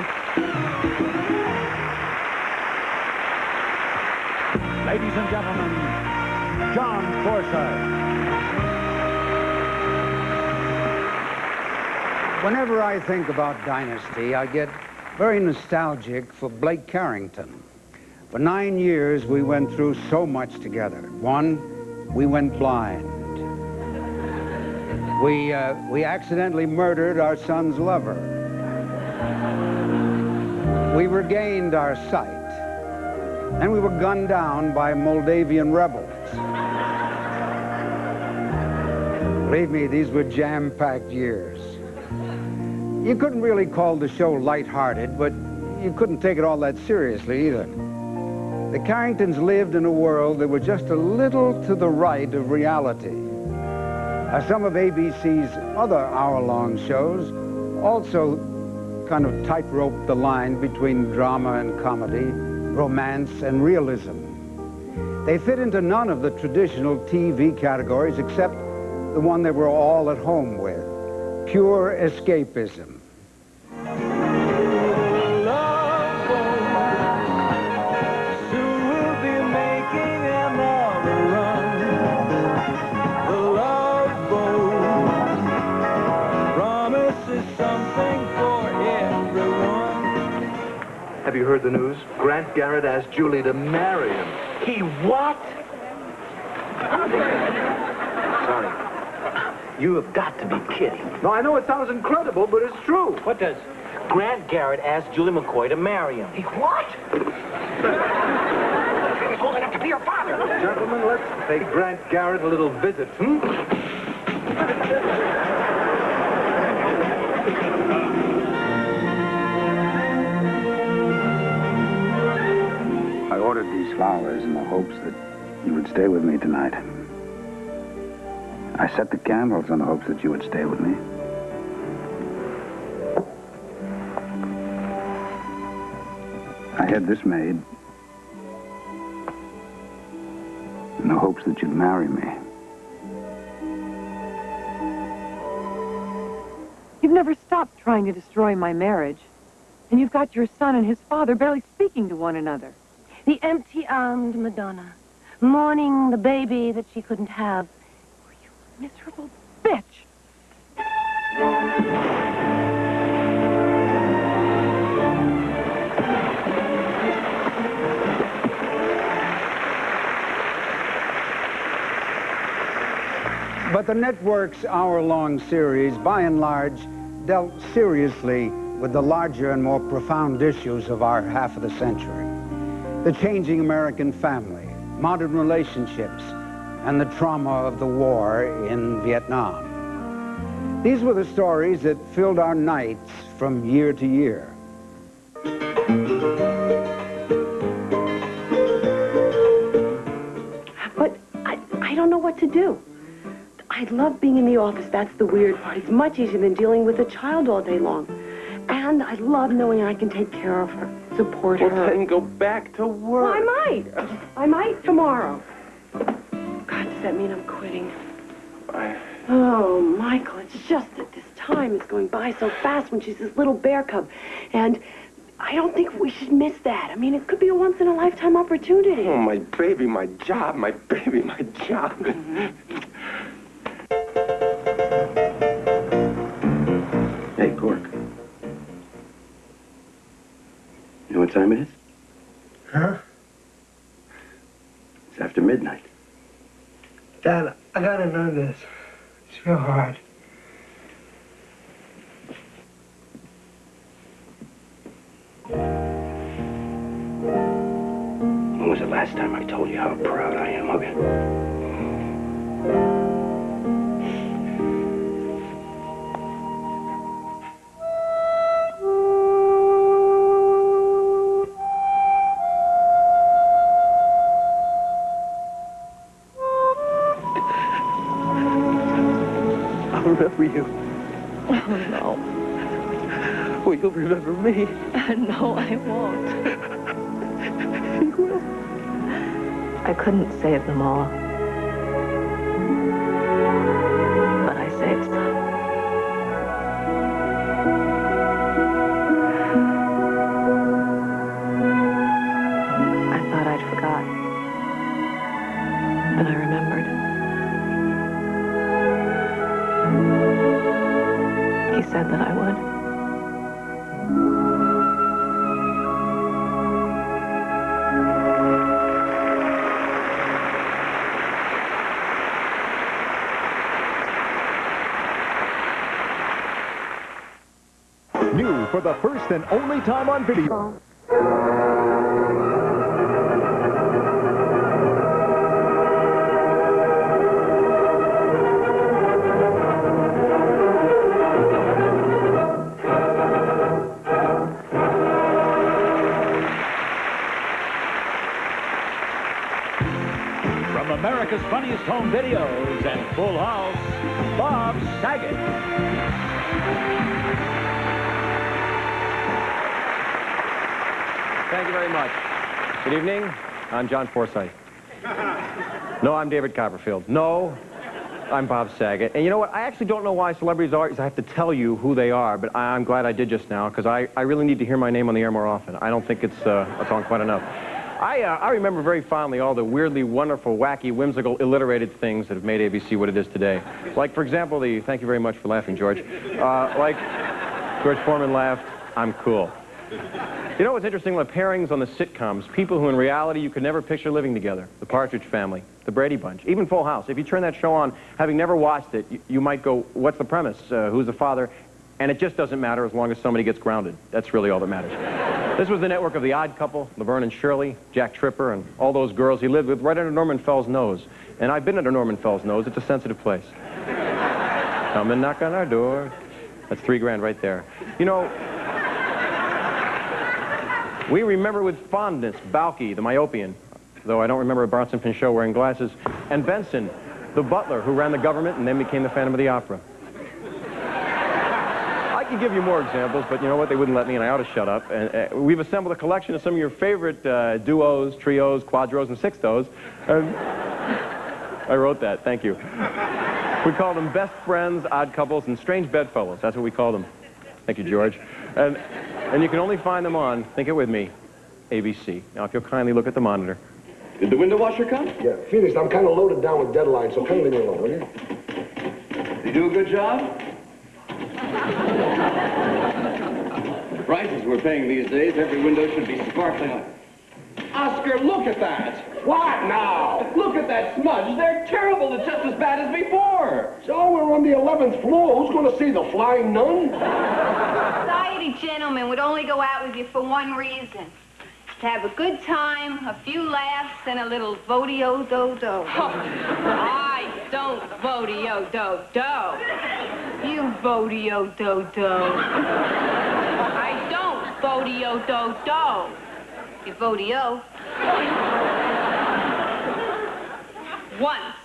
Ladies and gentlemen, John Forsythe. Whenever I think about Dynasty, I get very nostalgic for Blake Carrington. For 9 years, we went through so much together. One, we went blind. We accidentally murdered our son's lover. We regained our sight. And we were gunned down by Moldavian rebels. Believe me, these were jam-packed years. You couldn't really call the show lighthearted, but you couldn't take it all that seriously either. The Carringtons lived in a world that was just a little to the right of reality. Some of ABC's other hour-long shows also kind of tightrope the line between drama and comedy, romance and realism. They fit into none of the traditional TV categories except the one they were all at home with, pure escapism. Have you heard the news? Grant Garrett asked Julie to marry him. He what? Sorry. You have got to be kidding. No, I know it sounds incredible, but it's true. What does? Grant Garrett asked Julie McCoy to marry him. He what? He's old enough to be your father. Gentlemen, let's pay Grant Garrett a little visit, I ordered these flowers in the hopes that you would stay with me tonight. I set the candles in the hopes that you would stay with me. I had this made in the hopes that you'd marry me. You've never stopped trying to destroy my marriage. And you've got your son and his father barely speaking to one another. The empty-armed Madonna, mourning the baby that she couldn't have. You miserable bitch! But the network's hour-long series, by and large, dealt seriously with the larger and more profound issues of our half of the century. The changing American family, modern relationships, and the trauma of the war in Vietnam. These were the stories that filled our nights from year to year. But I don't know what to do. I love being in the office. That's the weird part. It's much easier than dealing with a child all day long. And I love knowing I can take care of her, support her. Well, then go back to work. Well, I might. I might tomorrow. God, does that mean I'm quitting? Oh, Michael, it's just that this time is going by so fast when she's this little bear cub. And I don't think we should miss that. I mean, it could be a once-in-a-lifetime opportunity. Oh, my baby, my job, my baby, my job. Hey, Cork. You know what time it is? Huh? It's after midnight. Dad, I gotta know this. It's real hard. When was the last time I told you how proud I am of you? I'll remember you. Oh, no. Well, you'll remember me. No, I won't. You will. I couldn't save them all. But I saved some. I thought I'd forgot. But I remembered. He said that I would. New for the first and only time on video. From America's Funniest Home Videos and Full House, Bob Saget. Thank you very much. Good evening. I'm John Forsythe. No, I'm David Copperfield. No, I'm Bob Saget. And you know what? I actually don't know why celebrities always have to tell you who they are, but I'm glad I did just now, because I really need to hear my name on the air more often. I don't think it's on quite enough. I remember very fondly all the weirdly wonderful, wacky, whimsical, alliterated things that have made ABC what it is today. Like, for example, thank you very much for laughing, George. Like, George Foreman laughed, I'm cool. You know what's interesting? The pairings on the sitcoms, people who in reality you could never picture living together. The Partridge Family, the Brady Bunch, even Full House. If you turn that show on, having never watched it, you might go, what's the premise? Who's the father? And it just doesn't matter as long as somebody gets grounded. That's really all that matters. This was the network of The Odd Couple, Laverne and Shirley, Jack Tripper, and all those girls he lived with right under Norman Fell's nose. And I've been under Norman Fell's nose. It's a sensitive place. Come and knock on our door. That's $3 grand right there. You know, we remember with fondness Balky, the Myopian, though I don't remember Bronson Pinchot wearing glasses, and Benson, the butler who ran the government and then became the Phantom of the Opera. I could give you more examples, but you know what? They wouldn't let me, and I ought to shut up. And we've assembled a collection of some of your favorite duos, trios, quadros, and sextos. I wrote that. Thank you. We call them best friends, odd couples, and strange bedfellows. That's what we call them. Thank you, George. And you can only find them on, think it with me, ABC. Now, if you'll kindly look at the monitor. Did the window washer come? Yeah, Felix, I'm kind of loaded down with deadlines, so kindly leave me alone, will you? You do a good job? The prices we're paying these days, every window should be sparkling like... Oscar, look at that! What now? Look at that smudge. They're terrible. It's just as bad as before. So we're on the 11th floor. Who's going to see the flying nun? Society gentlemen would only go out with you for one reason. To have a good time, a few laughs, and a little vodeo-do-do. I don't vodeo-do-do. You vodeo-do-do. I don't vodeo-do-do. You vodeo. Once.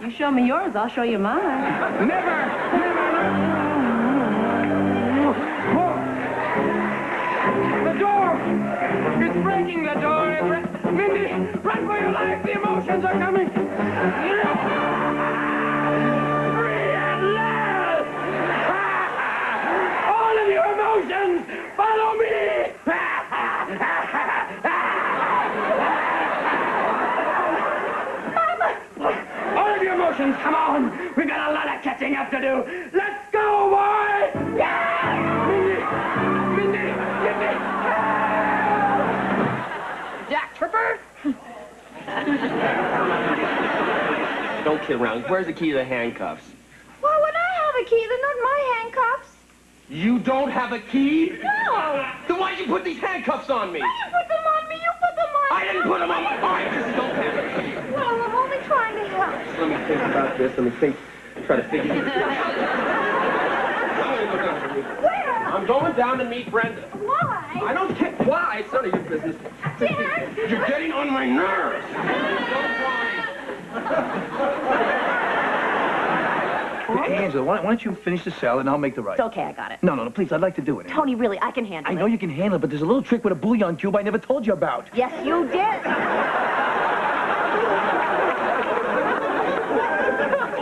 You show me yours, I'll show you mine. The door! It's breaking, the door! Mindy, run for your life! The emotions are coming! Free at last! All of your emotions, follow me! All of your emotions, come on! We've got a lot of catching up to do! Let's go, boy! Mindy! Jack Tripper? Don't kid around. Where's the key to the handcuffs? Why would I have a key? They're not my handcuffs. You don't have a key? No. Then why'd you put these handcuffs on me? I didn't put them on me. You put them on me. I didn't put them on my arm. Just don't have a key. Well, I'm only trying to help. Let me think about this. Let me think. Try to figure it out. Where? I'm going down to meet Brenda. Why? I don't care why. It's none of your business. Dad. You're getting on my nerves. Hey, Angela, why don't you finish the salad and I'll make the rice? It's okay, I got it. No, please, I'd like to do it. Tony, really, I can handle I it. know you can handle it, but there's a little trick with a bouillon cube I never told you about. Yes, you did.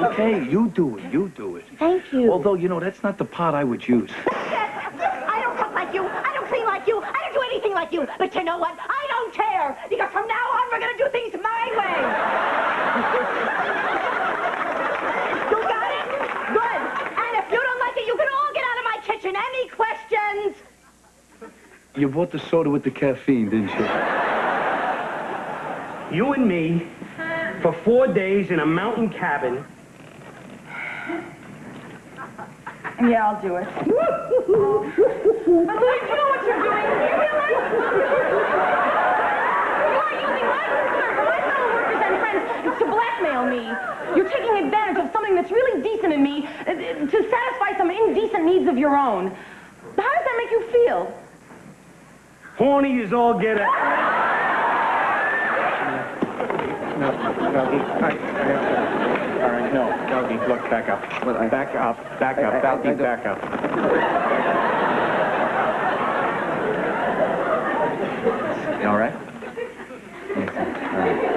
Okay, you do it. Thank you. Although, you know, that's not the pot I would use. I don't cook like you. I don't clean like you. I don't do anything like you. But you know what? I don't care. Because from now on, we're going to do things my way. You got it? Good. And if you don't like it, you can all get out of my kitchen. Any questions? You bought the soda with the caffeine, didn't you? You and me, for 4 days in a mountain cabin. Yeah, I'll do it. You know what you're doing? You realize? You are using my concern for my fellow workers and friends to blackmail me. You're taking advantage of something that's really decent in me to satisfy some indecent needs of your own. How does that make you feel? Horny is all get out. No, Doggy, I have to. All right, no, Doggy, look, back up. Back up, Doggy, back up. You all right? Yes, all right.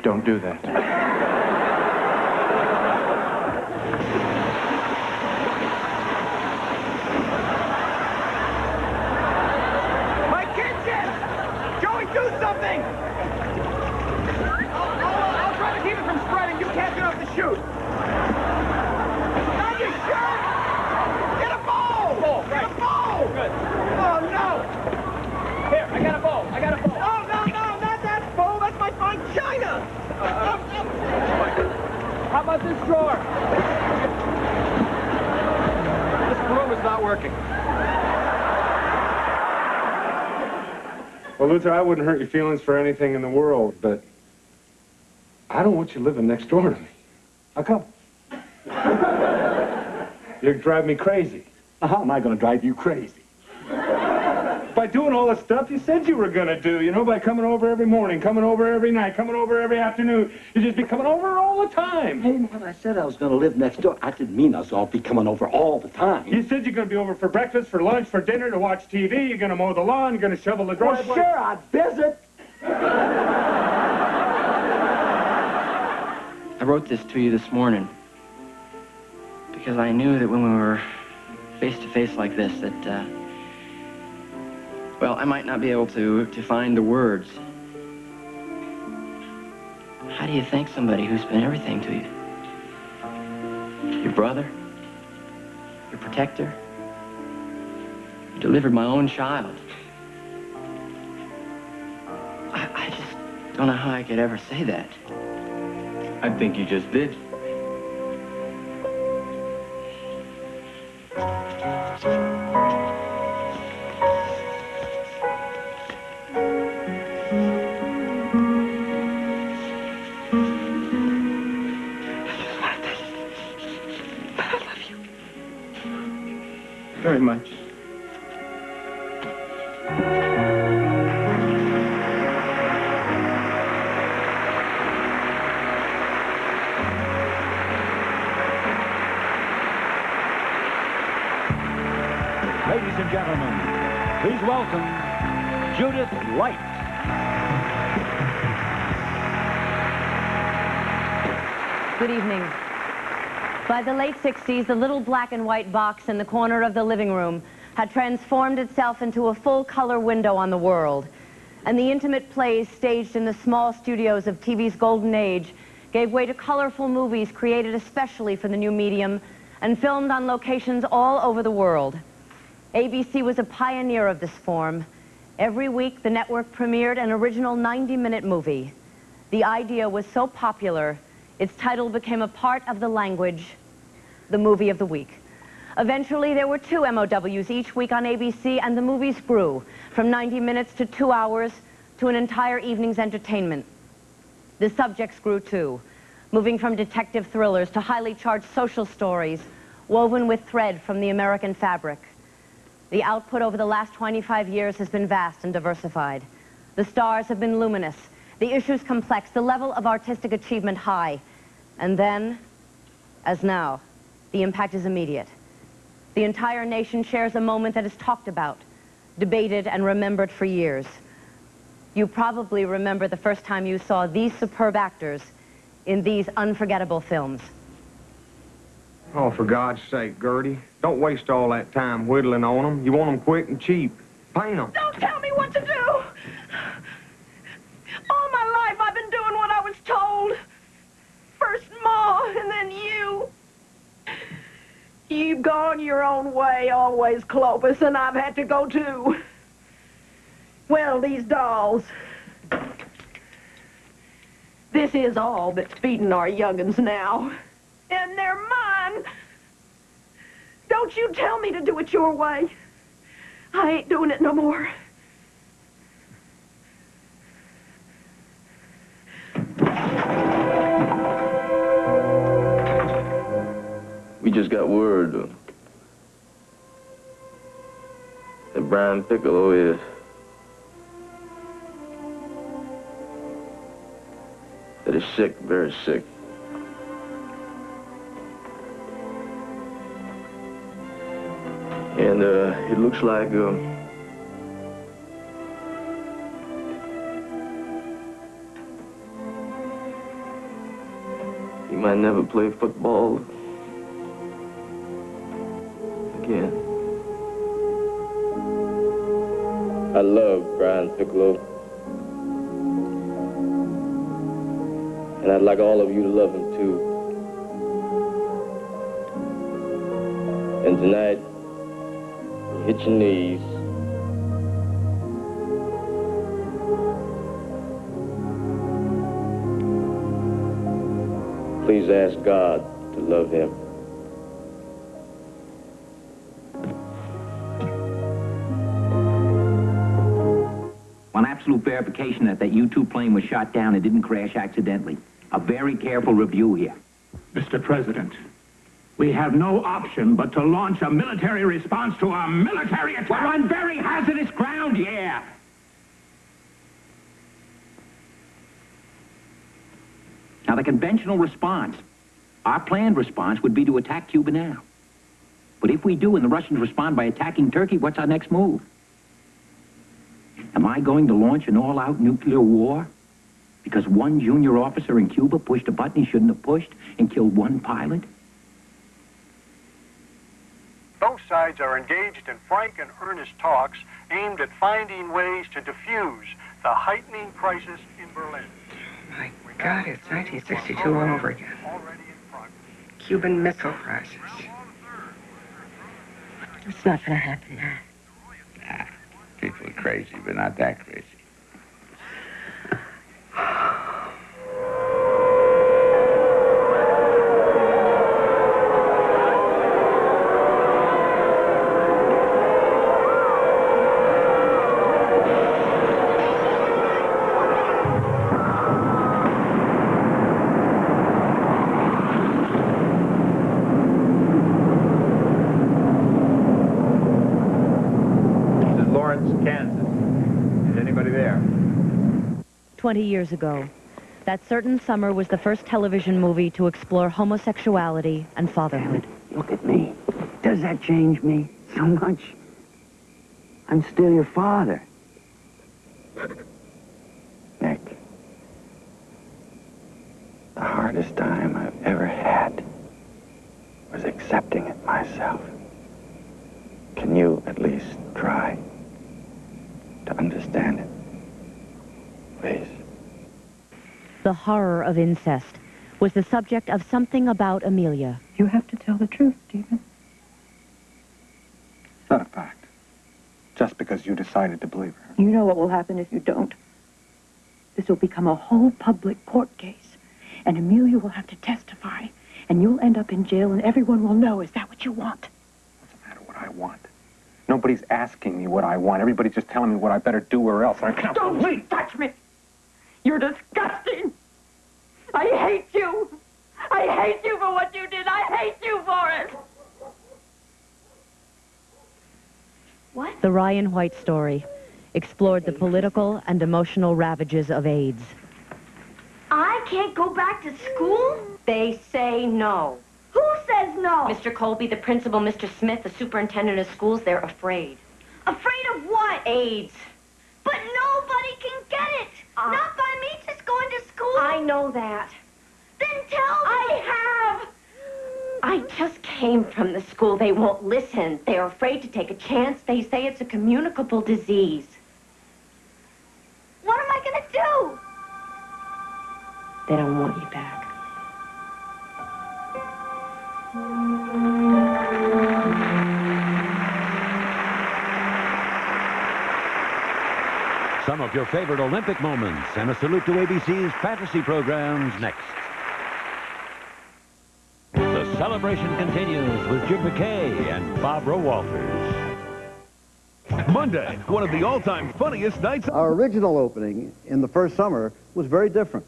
Don't do that. My kitchen! Joey, do something! I'll try to keep it from spreading. You can't get off the chute. On your shirt! Get a bowl! Get a bowl! Good. Oh, no! Here, I got a bowl. Oh, no, not that bowl. That's my fine china! How about this drawer? This broom is not working. Well, Luther, I wouldn't hurt your feelings for anything in the world, but I don't want you living next door to me. How come? You'd drive me crazy. How am I going to drive you crazy? By doing all the stuff you said you were going to do, you know, by coming over every morning, coming over every night, coming over every afternoon. You just be coming over all the time. Hey, when I said I was going to live next door, I didn't mean I was all be coming over all the time. You said you're going to be over for breakfast, for lunch, for dinner, to watch TV. You're going to mow the lawn. You're going to shovel the driveway. Well, sure, I'd visit. I wrote this to you this morning because I knew that when we were face to face like this that, well, I might not be able to find the words. How do you thank somebody who's been everything to you? Your brother, your protector, you delivered my own child. I just don't know how I could ever say that. I think you just did. very much. Ladies and gentlemen, please welcome Judith Light. Good evening. By the late 60s, the little black and white box in the corner of the living room had transformed itself into a full-color window on the world. And the intimate plays staged in the small studios of TV's golden age gave way to colorful movies created especially for the new medium and filmed on locations all over the world. ABC was a pioneer of this form. Every week, the network premiered an original 90-minute movie. The idea was so popular, its title became a part of the language, the movie of the week. Eventually, there were 2 MOWs each week on ABC, and the movies grew from 90 minutes to 2 hours to an entire evening's entertainment. The subjects grew too, moving from detective thrillers to highly charged social stories woven with thread from the American fabric. The output over the last 25 years has been vast and diversified. The stars have been luminous, the issues complex, the level of artistic achievement high. And then, as now, the impact is immediate. The entire nation shares a moment that is talked about, debated, and remembered for years. You probably remember the first time you saw these superb actors in these unforgettable films. Oh, for God's sake, Gertie. Don't waste all that time whittling on them. You want them quick and cheap. Paint them. Don't tell me what to do. All my life I've been doing what I was told. First Ma, and then you. You've gone your own way always, Clopas, and I've had to go too. Well, these dolls. This is all that's feeding our young'uns now. And they're mine. Don't you tell me to do it your way. I ain't doing it no more. We just got word that Brian Piccolo is sick, very sick. And it looks like he might never play football again. I love Brian Piccolo. And I'd like all of you to love him too. And tonight, you hit your knees. Please ask God to love him. One absolute verification that U-2 plane was shot down and didn't crash accidentally. A very careful review here. Mr. President, we have no option but to launch a military response to a military attack. We're on very hazardous ground, yeah. Now, the conventional response, our planned response would be to attack Cuba now. But if we do and the Russians respond by attacking Turkey, what's our next move? Am I going to launch an all-out nuclear war? Because one junior officer in Cuba pushed a button he shouldn't have pushed and killed one pilot? Both sides are engaged in frank and earnest talks aimed at finding ways to diffuse the heightening crisis in Berlin. My God, it's 1962 all over again. Cuban Missile Crisis. It's not gonna happen now. Nah, people are crazy, but not that crazy. 20 years ago. That certain summer was the first television movie to explore homosexuality and fatherhood. Look at me. Does that change me so much? I'm still your father. Nick, the hardest time I've ever had was accepting it myself. Can you at least try to understand it? Please. The horror of incest was the subject of Something About Amelia. You have to tell the truth, Stephen. It's not a fact. Just because you decided to believe her. You know what will happen if you don't. This will become a whole public court case, and Amelia will have to testify, and you'll end up in jail, and everyone will know. Is that what you want? Doesn't matter what I want. Nobody's asking me what I want. Everybody's just telling me what I better do or else. I can't. Don't touch me! You're disgusting! I hate you! I hate you for what you did! I hate you for it! What? The Ryan White story explored the political and emotional ravages of AIDS. I can't go back to school? They say no. Who says no? Mr. Colby, the principal, Mr. Smith, the superintendent of schools, they're afraid. Afraid of what? AIDS. But nobody can get it. Not by me just going to school. I know that. Then tell me. I have. I just came from the school. They won't listen. They're afraid to take a chance. They say it's a communicable disease. What am I going to do? They don't want you back. Some of your favorite Olympic moments and a salute to ABC's fantasy programs next. The celebration continues with Jim McKay and Barbara Walters. Monday, one of the all-time funniest nights. Our original opening in the first summer was very different.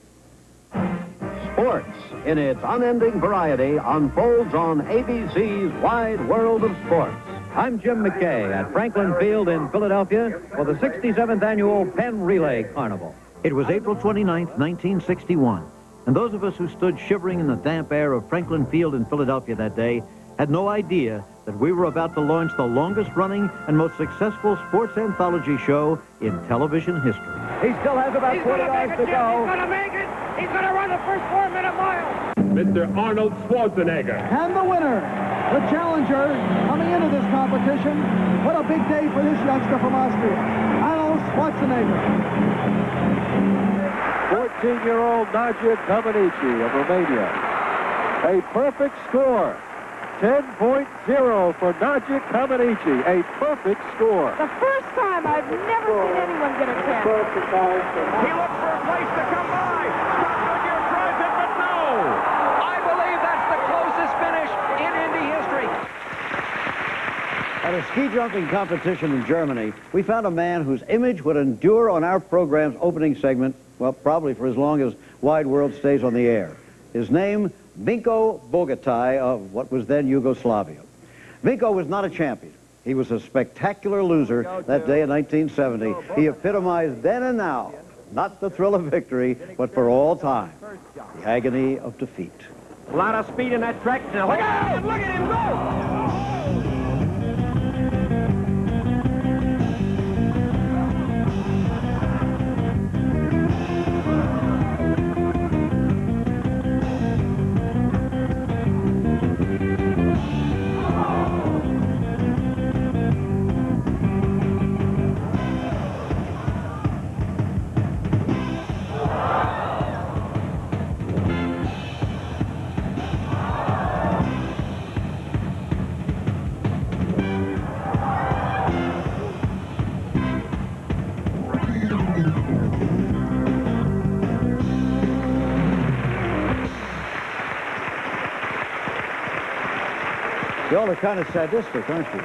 Sports, in its unending variety, unfolds on ABC's Wide World of Sports. I'm Jim McKay at Franklin Field in Philadelphia for the 67th Annual Penn Relay Carnival. It was April 29th, 1961, and those of us who stood shivering in the damp air of Franklin Field in Philadelphia that day had no idea that we were about to launch the longest-running and most successful sports anthology show in television history. He still has about 20 yards to go. He's gonna make it! He's gonna run the first 4-minute mile! Mr. Arnold Schwarzenegger. And the winner, the challenger, coming into this competition. What a big day for this youngster from Austria, Arnold Schwarzenegger. 14-year-old Nadia Comaneci of Romania. A perfect score. 10.0 for Nadia Comaneci. A perfect score. The first time I've never seen anyone get a 10. He looks for a place to come by. Scott Goodyear tries it, but no. I believe that's the closest finish in Indy history. At a ski jumping competition in Germany, we found a man whose image would endure on our program's opening segment, well, probably for as long as Wide World stays on the air. His name, Vinko Bogataj of what was then Yugoslavia. Vinko was not a champion. He was a spectacular loser that day in 1970. He epitomized then and now, not the thrill of victory, but for all time, the agony of defeat. A lot of speed in that track. Now look out! Look at him go! You all are kind of sadistic, aren't you?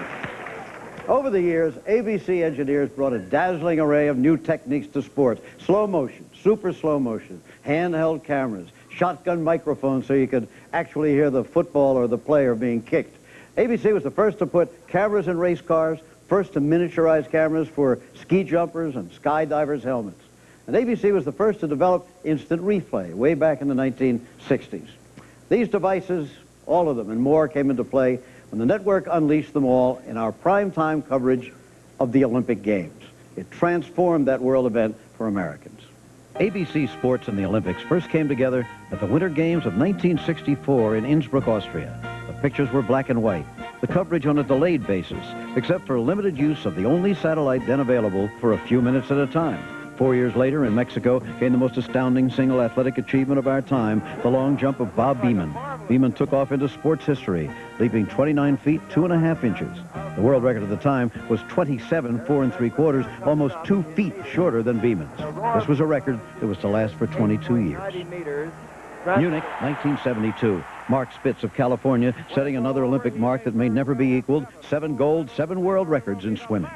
Over the years, ABC engineers brought a dazzling array of new techniques to sports. Slow motion, super slow motion, handheld cameras, shotgun microphones so you could actually hear the football or the player being kicked. ABC was the first to put cameras in race cars, first to miniaturize cameras for ski jumpers and skydivers' helmets. And ABC was the first to develop instant replay way back in the 1960s. These devices, all of them and more, came into play when the network unleashed them all in our primetime coverage of the Olympic Games. It transformed that world event for Americans. ABC Sports and the Olympics first came together at the Winter Games of 1964 in Innsbruck, Austria. The pictures were black and white, the coverage on a delayed basis, except for limited use of the only satellite then available for a few minutes at a time. 4 years later, in Mexico, came the most astounding single athletic achievement of our time, the long jump of Bob Beamon. Beamon took off into sports history, leaping 29 feet, 2.5 inches. The world record at the time was 27, 4 3/4, almost 2 feet shorter than Beamon's. This was a record that was to last for 22 years. Munich, 1972. Mark Spitz of California setting another Olympic mark that may never be equaled, 7 gold, 7 world records in swimming.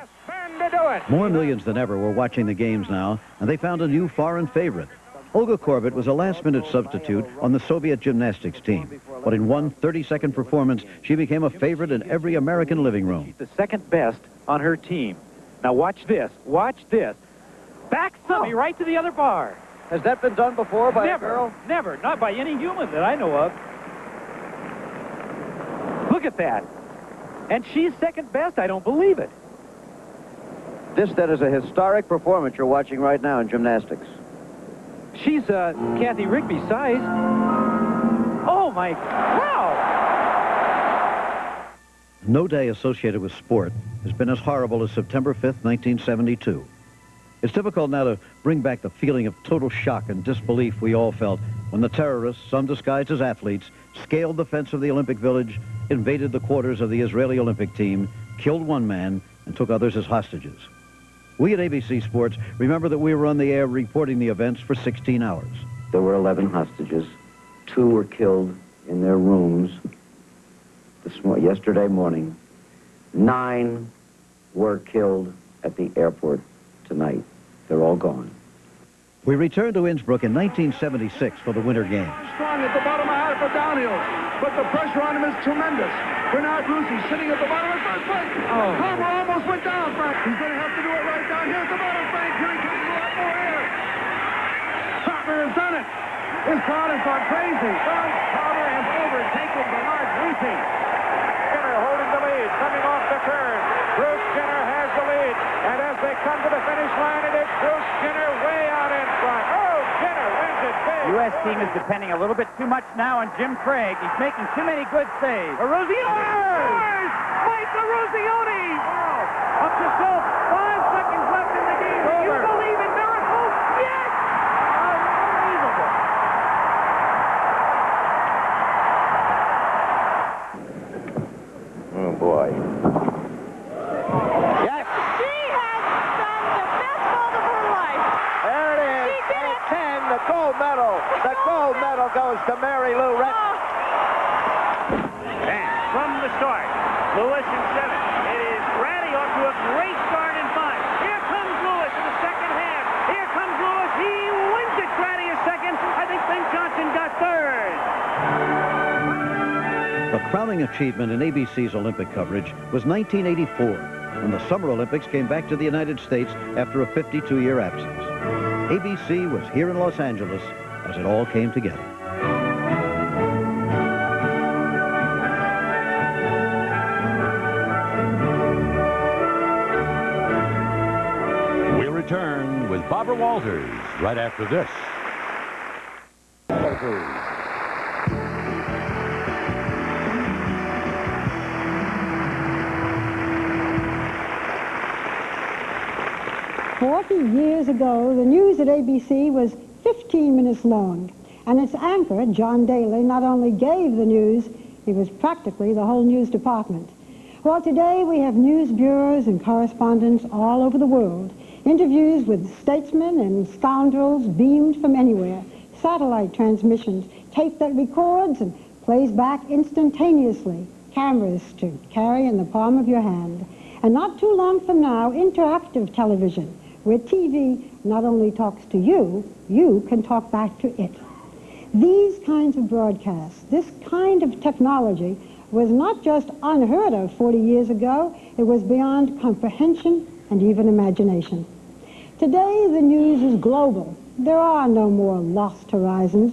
More millions than ever were watching the games now, and they found a new foreign favorite. Olga Korbut was a last-minute substitute on the Soviet gymnastics team. But in one 30-second performance, she became a favorite in every American living room. The second best on her team. Now watch this. Watch this. Back thummy right to the other bar. Has that been done before by a girl? Never. Not by any human that I know of. Look at that. And she's second best. I don't believe it. This, then, is a historic performance you're watching right now in gymnastics. She's Kathy Rigby's size. Oh, my... Wow! No day associated with sport has been as horrible as September 5th, 1972. It's difficult now to bring back the feeling of total shock and disbelief we all felt when the terrorists, some disguised as athletes, scaled the fence of the Olympic Village, invaded the quarters of the Israeli Olympic team, killed one man, and took others as hostages. We at ABC Sports remember that we were on the air reporting the events for 16 hours. There were 11 hostages. 2 were killed in their rooms yesterday morning. 9 were killed at the airport tonight. They're all gone. We returned to Innsbruck in 1976 for the Winter Games. Strong at the bottom of half for downhill, but the pressure on him is tremendous. Bernard Lucy sitting at the bottom of first place. Palmer almost went down, Frank. He's going to have to do it right down here at the bottom, Frank. Here he comes a lot more air. Palmer has done it. This crowd has gone crazy. Well, Palmer has overtaken Bernard Lucy. Jenner holding the lead, coming off the curve. Bruce Jenner has the lead, and as they come to the finish line, it is Bruce Jenner way out in front. Oh, Jenner wins it big. U.S. team is depending a little bit too much now on Jim Craig. He's making too many good saves. Eruzione! Mike Eruzione! Wow. Up to still 5 seconds left in the game. Do you believe in miracles? Yes! Unbelievable. Oh, boy. Yes! She has done the best vault of her life. There it is. She did it. 10, the gold medal. The gold medal goes to Mary Lou Retton. And from the start, Lewis in 7. It is Ratty off to a great start in 5. Here comes Lewis in the second half. Here comes Lewis. He wins it. Ratty is second. I think Ben Johnson got third. The crowning achievement in ABC's Olympic coverage was 1984, when the Summer Olympics came back to the United States after a 52-year absence. ABC was here in Los Angeles as it all came together. We'll return with Barbara Walters right after this. 40 years ago, the news at ABC was 15 minutes long, and its anchor, John Daly, not only gave the news, he was practically the whole news department. Well, today we have news bureaus and correspondents all over the world, interviews with statesmen and scoundrels beamed from anywhere, satellite transmissions, tape that records and plays back instantaneously, cameras to carry in the palm of your hand. And not too long from now, interactive television, where TV not only talks to you, you can talk back to it. These kinds of broadcasts, this kind of technology was not just unheard of 40 years ago, it was beyond comprehension and even imagination. Today, the news is global. There are no more lost horizons.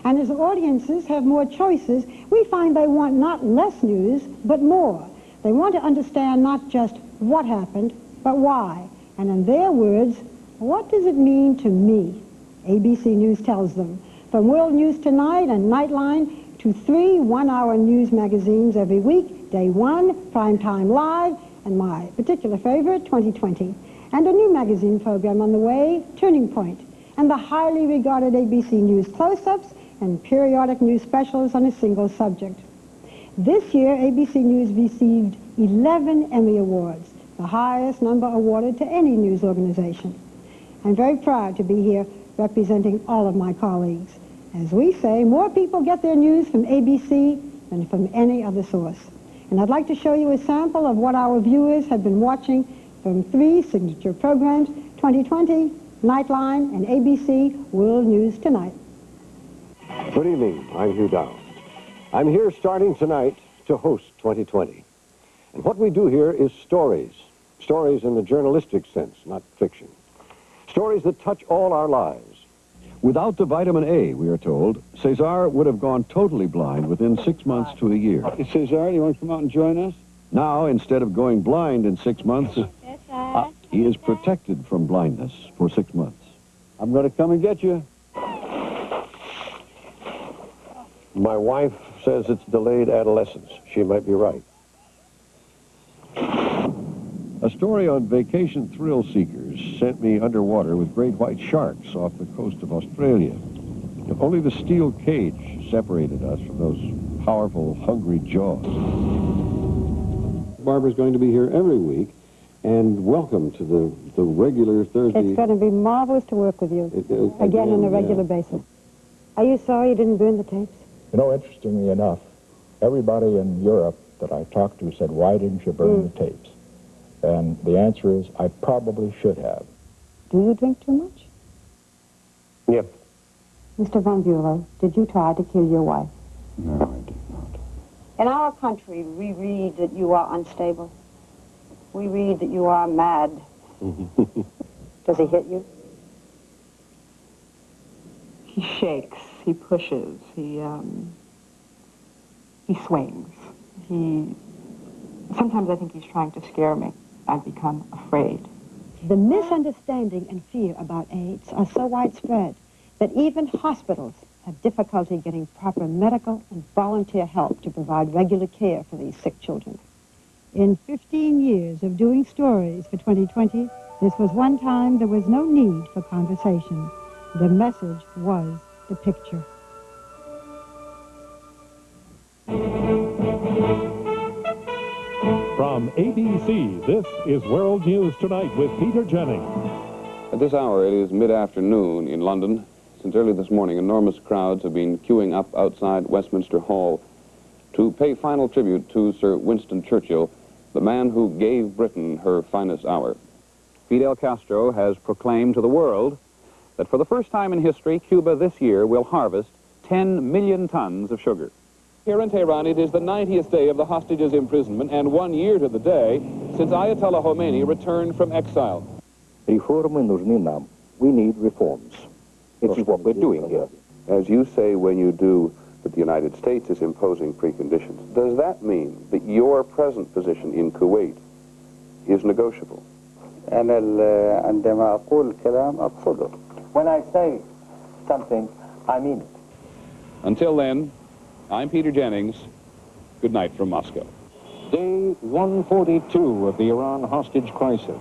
And as audiences have more choices, we find they want not less news, but more. They want to understand not just what happened, but why. And in their words, what does it mean to me? ABC News tells them. From World News Tonight and Nightline to 3 one-hour news magazines every week, Day One, Primetime Live, and my particular favorite, 2020. And a new magazine program on the way, Turning Point, and the highly regarded ABC News close-ups and periodic news specials on a single subject. This year, ABC News received 11 Emmy Awards, the highest number awarded to any news organization. I'm very proud to be here representing all of my colleagues. As we say, more people get their news from ABC than from any other source. And I'd like to show you a sample of what our viewers have been watching from 3 signature programs, 2020, Nightline, and ABC World News Tonight. Good evening, I'm Hugh Dowd. I'm here starting tonight to host 2020. And what we do here is stories. Stories in the journalistic sense, not fiction. Stories that touch all our lives. Without the vitamin A, we are told, Cesar would have gone totally blind within 6 months to a year. Cesar, you want to come out and join us? Now, instead of going blind in 6 months, he is protected from blindness for 6 months. I'm going to come and get you. My wife says it's delayed adolescence. She might be right. A story on vacation thrill seekers sent me underwater with great white sharks off the coast of Australia. Only the steel cage separated us from those powerful, hungry jaws. Barbara's going to be here every week, and welcome to the regular Thursday. It's going to be marvelous to work with you, again on a regular basis. Are you sorry you didn't burn the tapes? You know, interestingly enough, everybody in Europe that I talked to said, why didn't you burn the tapes? And the answer is, I probably should have. Do you drink too much? Yep. Mr. Von Bülow, did you try to kill your wife? No, I did not. In our country, we read that you are unstable. We read that you are mad. Does he hit you? He shakes, he pushes, he swings. Sometimes I think he's trying to scare me. I've become afraid. The misunderstanding and fear about AIDS are so widespread that even hospitals have difficulty getting proper medical and volunteer help to provide regular care for these sick children. In 15 years of doing stories for 2020, this was one time there was no need for conversation. The message was the picture. From ABC, this is World News Tonight with Peter Jennings. At this hour, it is mid-afternoon in London. Since early this morning, enormous crowds have been queuing up outside Westminster Hall to pay final tribute to Sir Winston Churchill, the man who gave Britain her finest hour. Fidel Castro has proclaimed to the world that for the first time in history, Cuba this year will harvest 10 million tons of sugar. Here in Tehran, it is the 90th day of the hostages' imprisonment and 1 year to the day since Ayatollah Khomeini returned from exile. Реформы нужны нам. We need reforms. This is what we're doing here. As you say when you do that the United States is imposing preconditions, does that mean that your present position in Kuwait is negotiable? عندما أقول كلام أقصده. When I say something, I mean it. Until then, I'm Peter Jennings. Good night from Moscow. Day 142 of the Iran hostage crisis.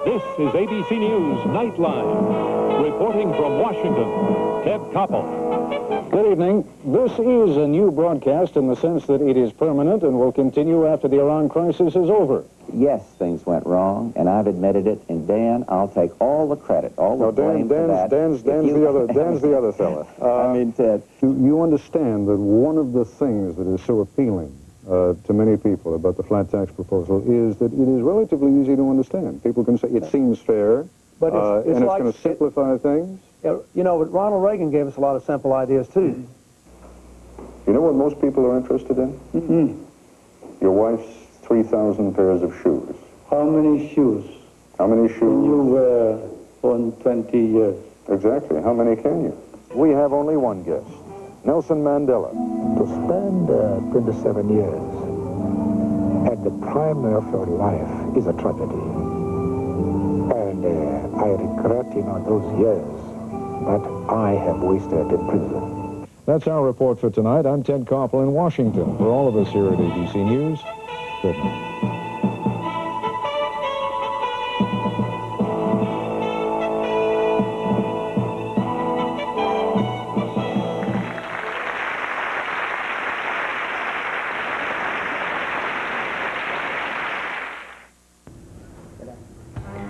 This is ABC News Nightline. Reporting from Washington, Ted Koppel. Good evening. This is a new broadcast in the sense that it is permanent and will continue after the Iran crisis is over. Yes, things went wrong, and I've admitted it. And Dan, I'll take all the credit, all the blame for that. Dan's the other fella. I mean, Ted. You understand that one of the things that is so appealing to many people about the flat tax proposal is that it is relatively easy to understand. People can say it seems fair, but it's and like, it's going to simplify things. You know, but Ronald Reagan gave us a lot of simple ideas, too. You know what most people are interested in? Your wife's 3,000 pairs of shoes. How many shoes How many shoes? can you wear on 20 years? Exactly. How many can you? We have only one guest, Nelson Mandela. To spend 27 years at the prime of your life is a tragedy. And I regret, those years that I have wasted in prison. That's our report for tonight. I'm Ted Koppel in Washington. For all of us here at ABC News, good night.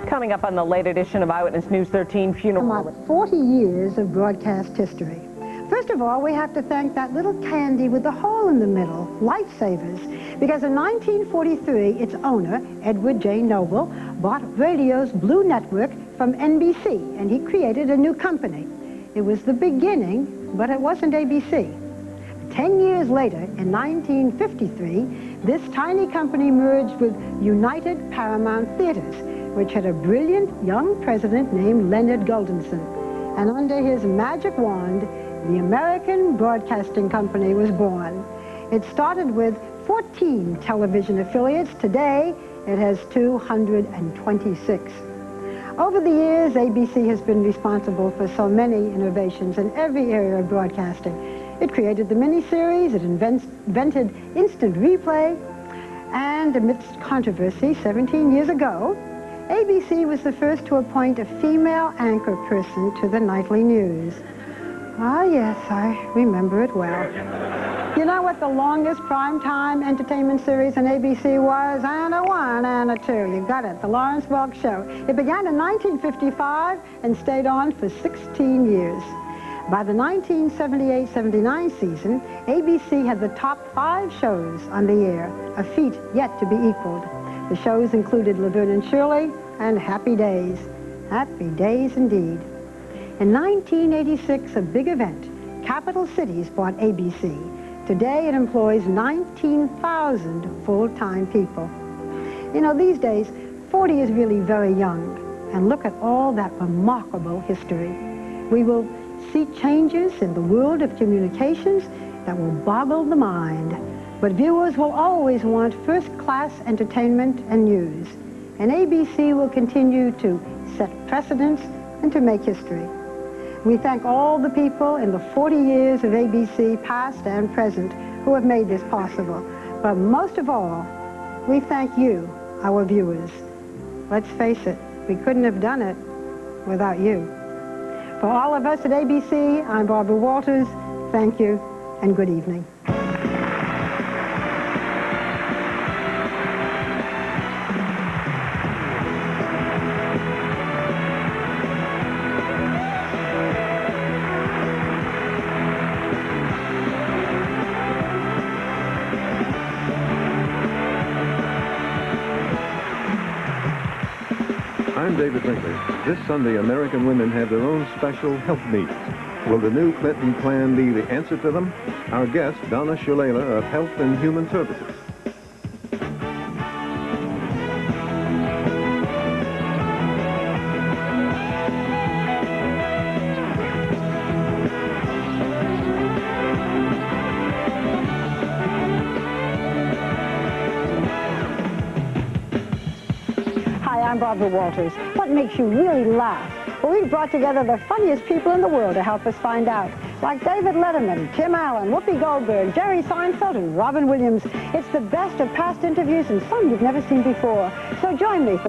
Coming up on the late edition of Eyewitness News 13 funeral. About 40 years of broadcast history. First of all, we have to thank that little candy with the hole in the middle, Lifesavers, because in 1943, its owner, Edward J. Noble, bought radio's Blue Network from NBC, and he created a new company. It was the beginning, but it wasn't ABC. 10 years later, in 1953, this tiny company merged with United Paramount Theaters, which had a brilliant young president named Leonard Goldenson. And under his magic wand, the American Broadcasting Company was born. It started with 14 television affiliates. Today, it has 226. Over the years, ABC has been responsible for so many innovations in every area of broadcasting. It created the miniseries, it invented instant replay, and amidst controversy 17 years ago, ABC was the first to appoint a female anchor person to the nightly news. Ah, yes, I remember it well. You know what the longest primetime entertainment series on ABC was? Anna 1, Anna 2. You got it, The Lawrence Welk Show. It began in 1955 and stayed on for 16 years. By the 1978-79 season, ABC had the top 5 shows on the air, a feat yet to be equaled. The shows included Laverne and Shirley and Happy Days. Happy days indeed. In 1986, a big event, Capital Cities bought ABC. Today it employs 19,000 full-time people. You know, these days, 40 is really very young. And look at all that remarkable history. We will see changes in the world of communications that will boggle the mind. But viewers will always want first-class entertainment and news. And ABC will continue to set precedents and to make history. We thank all the people in the 40 years of ABC, past and present, who have made this possible. But most of all, we thank you, our viewers. Let's face it, we couldn't have done it without you. For all of us at ABC, I'm Barbara Walters. Thank you, and good evening. I'm David Brinkley. This Sunday, American women have their own special health needs. Will the new Clinton plan be the answer to them? Our guest, Donna Shalala of Health and Human Services. I'm Barbara Walters. What makes you really laugh? Well, we've brought together the funniest people in the world to help us find out. Like David Letterman, Tim Allen, Whoopi Goldberg, Jerry Seinfeld, and Robin Williams. It's the best of past interviews and some you've never seen before. So join me for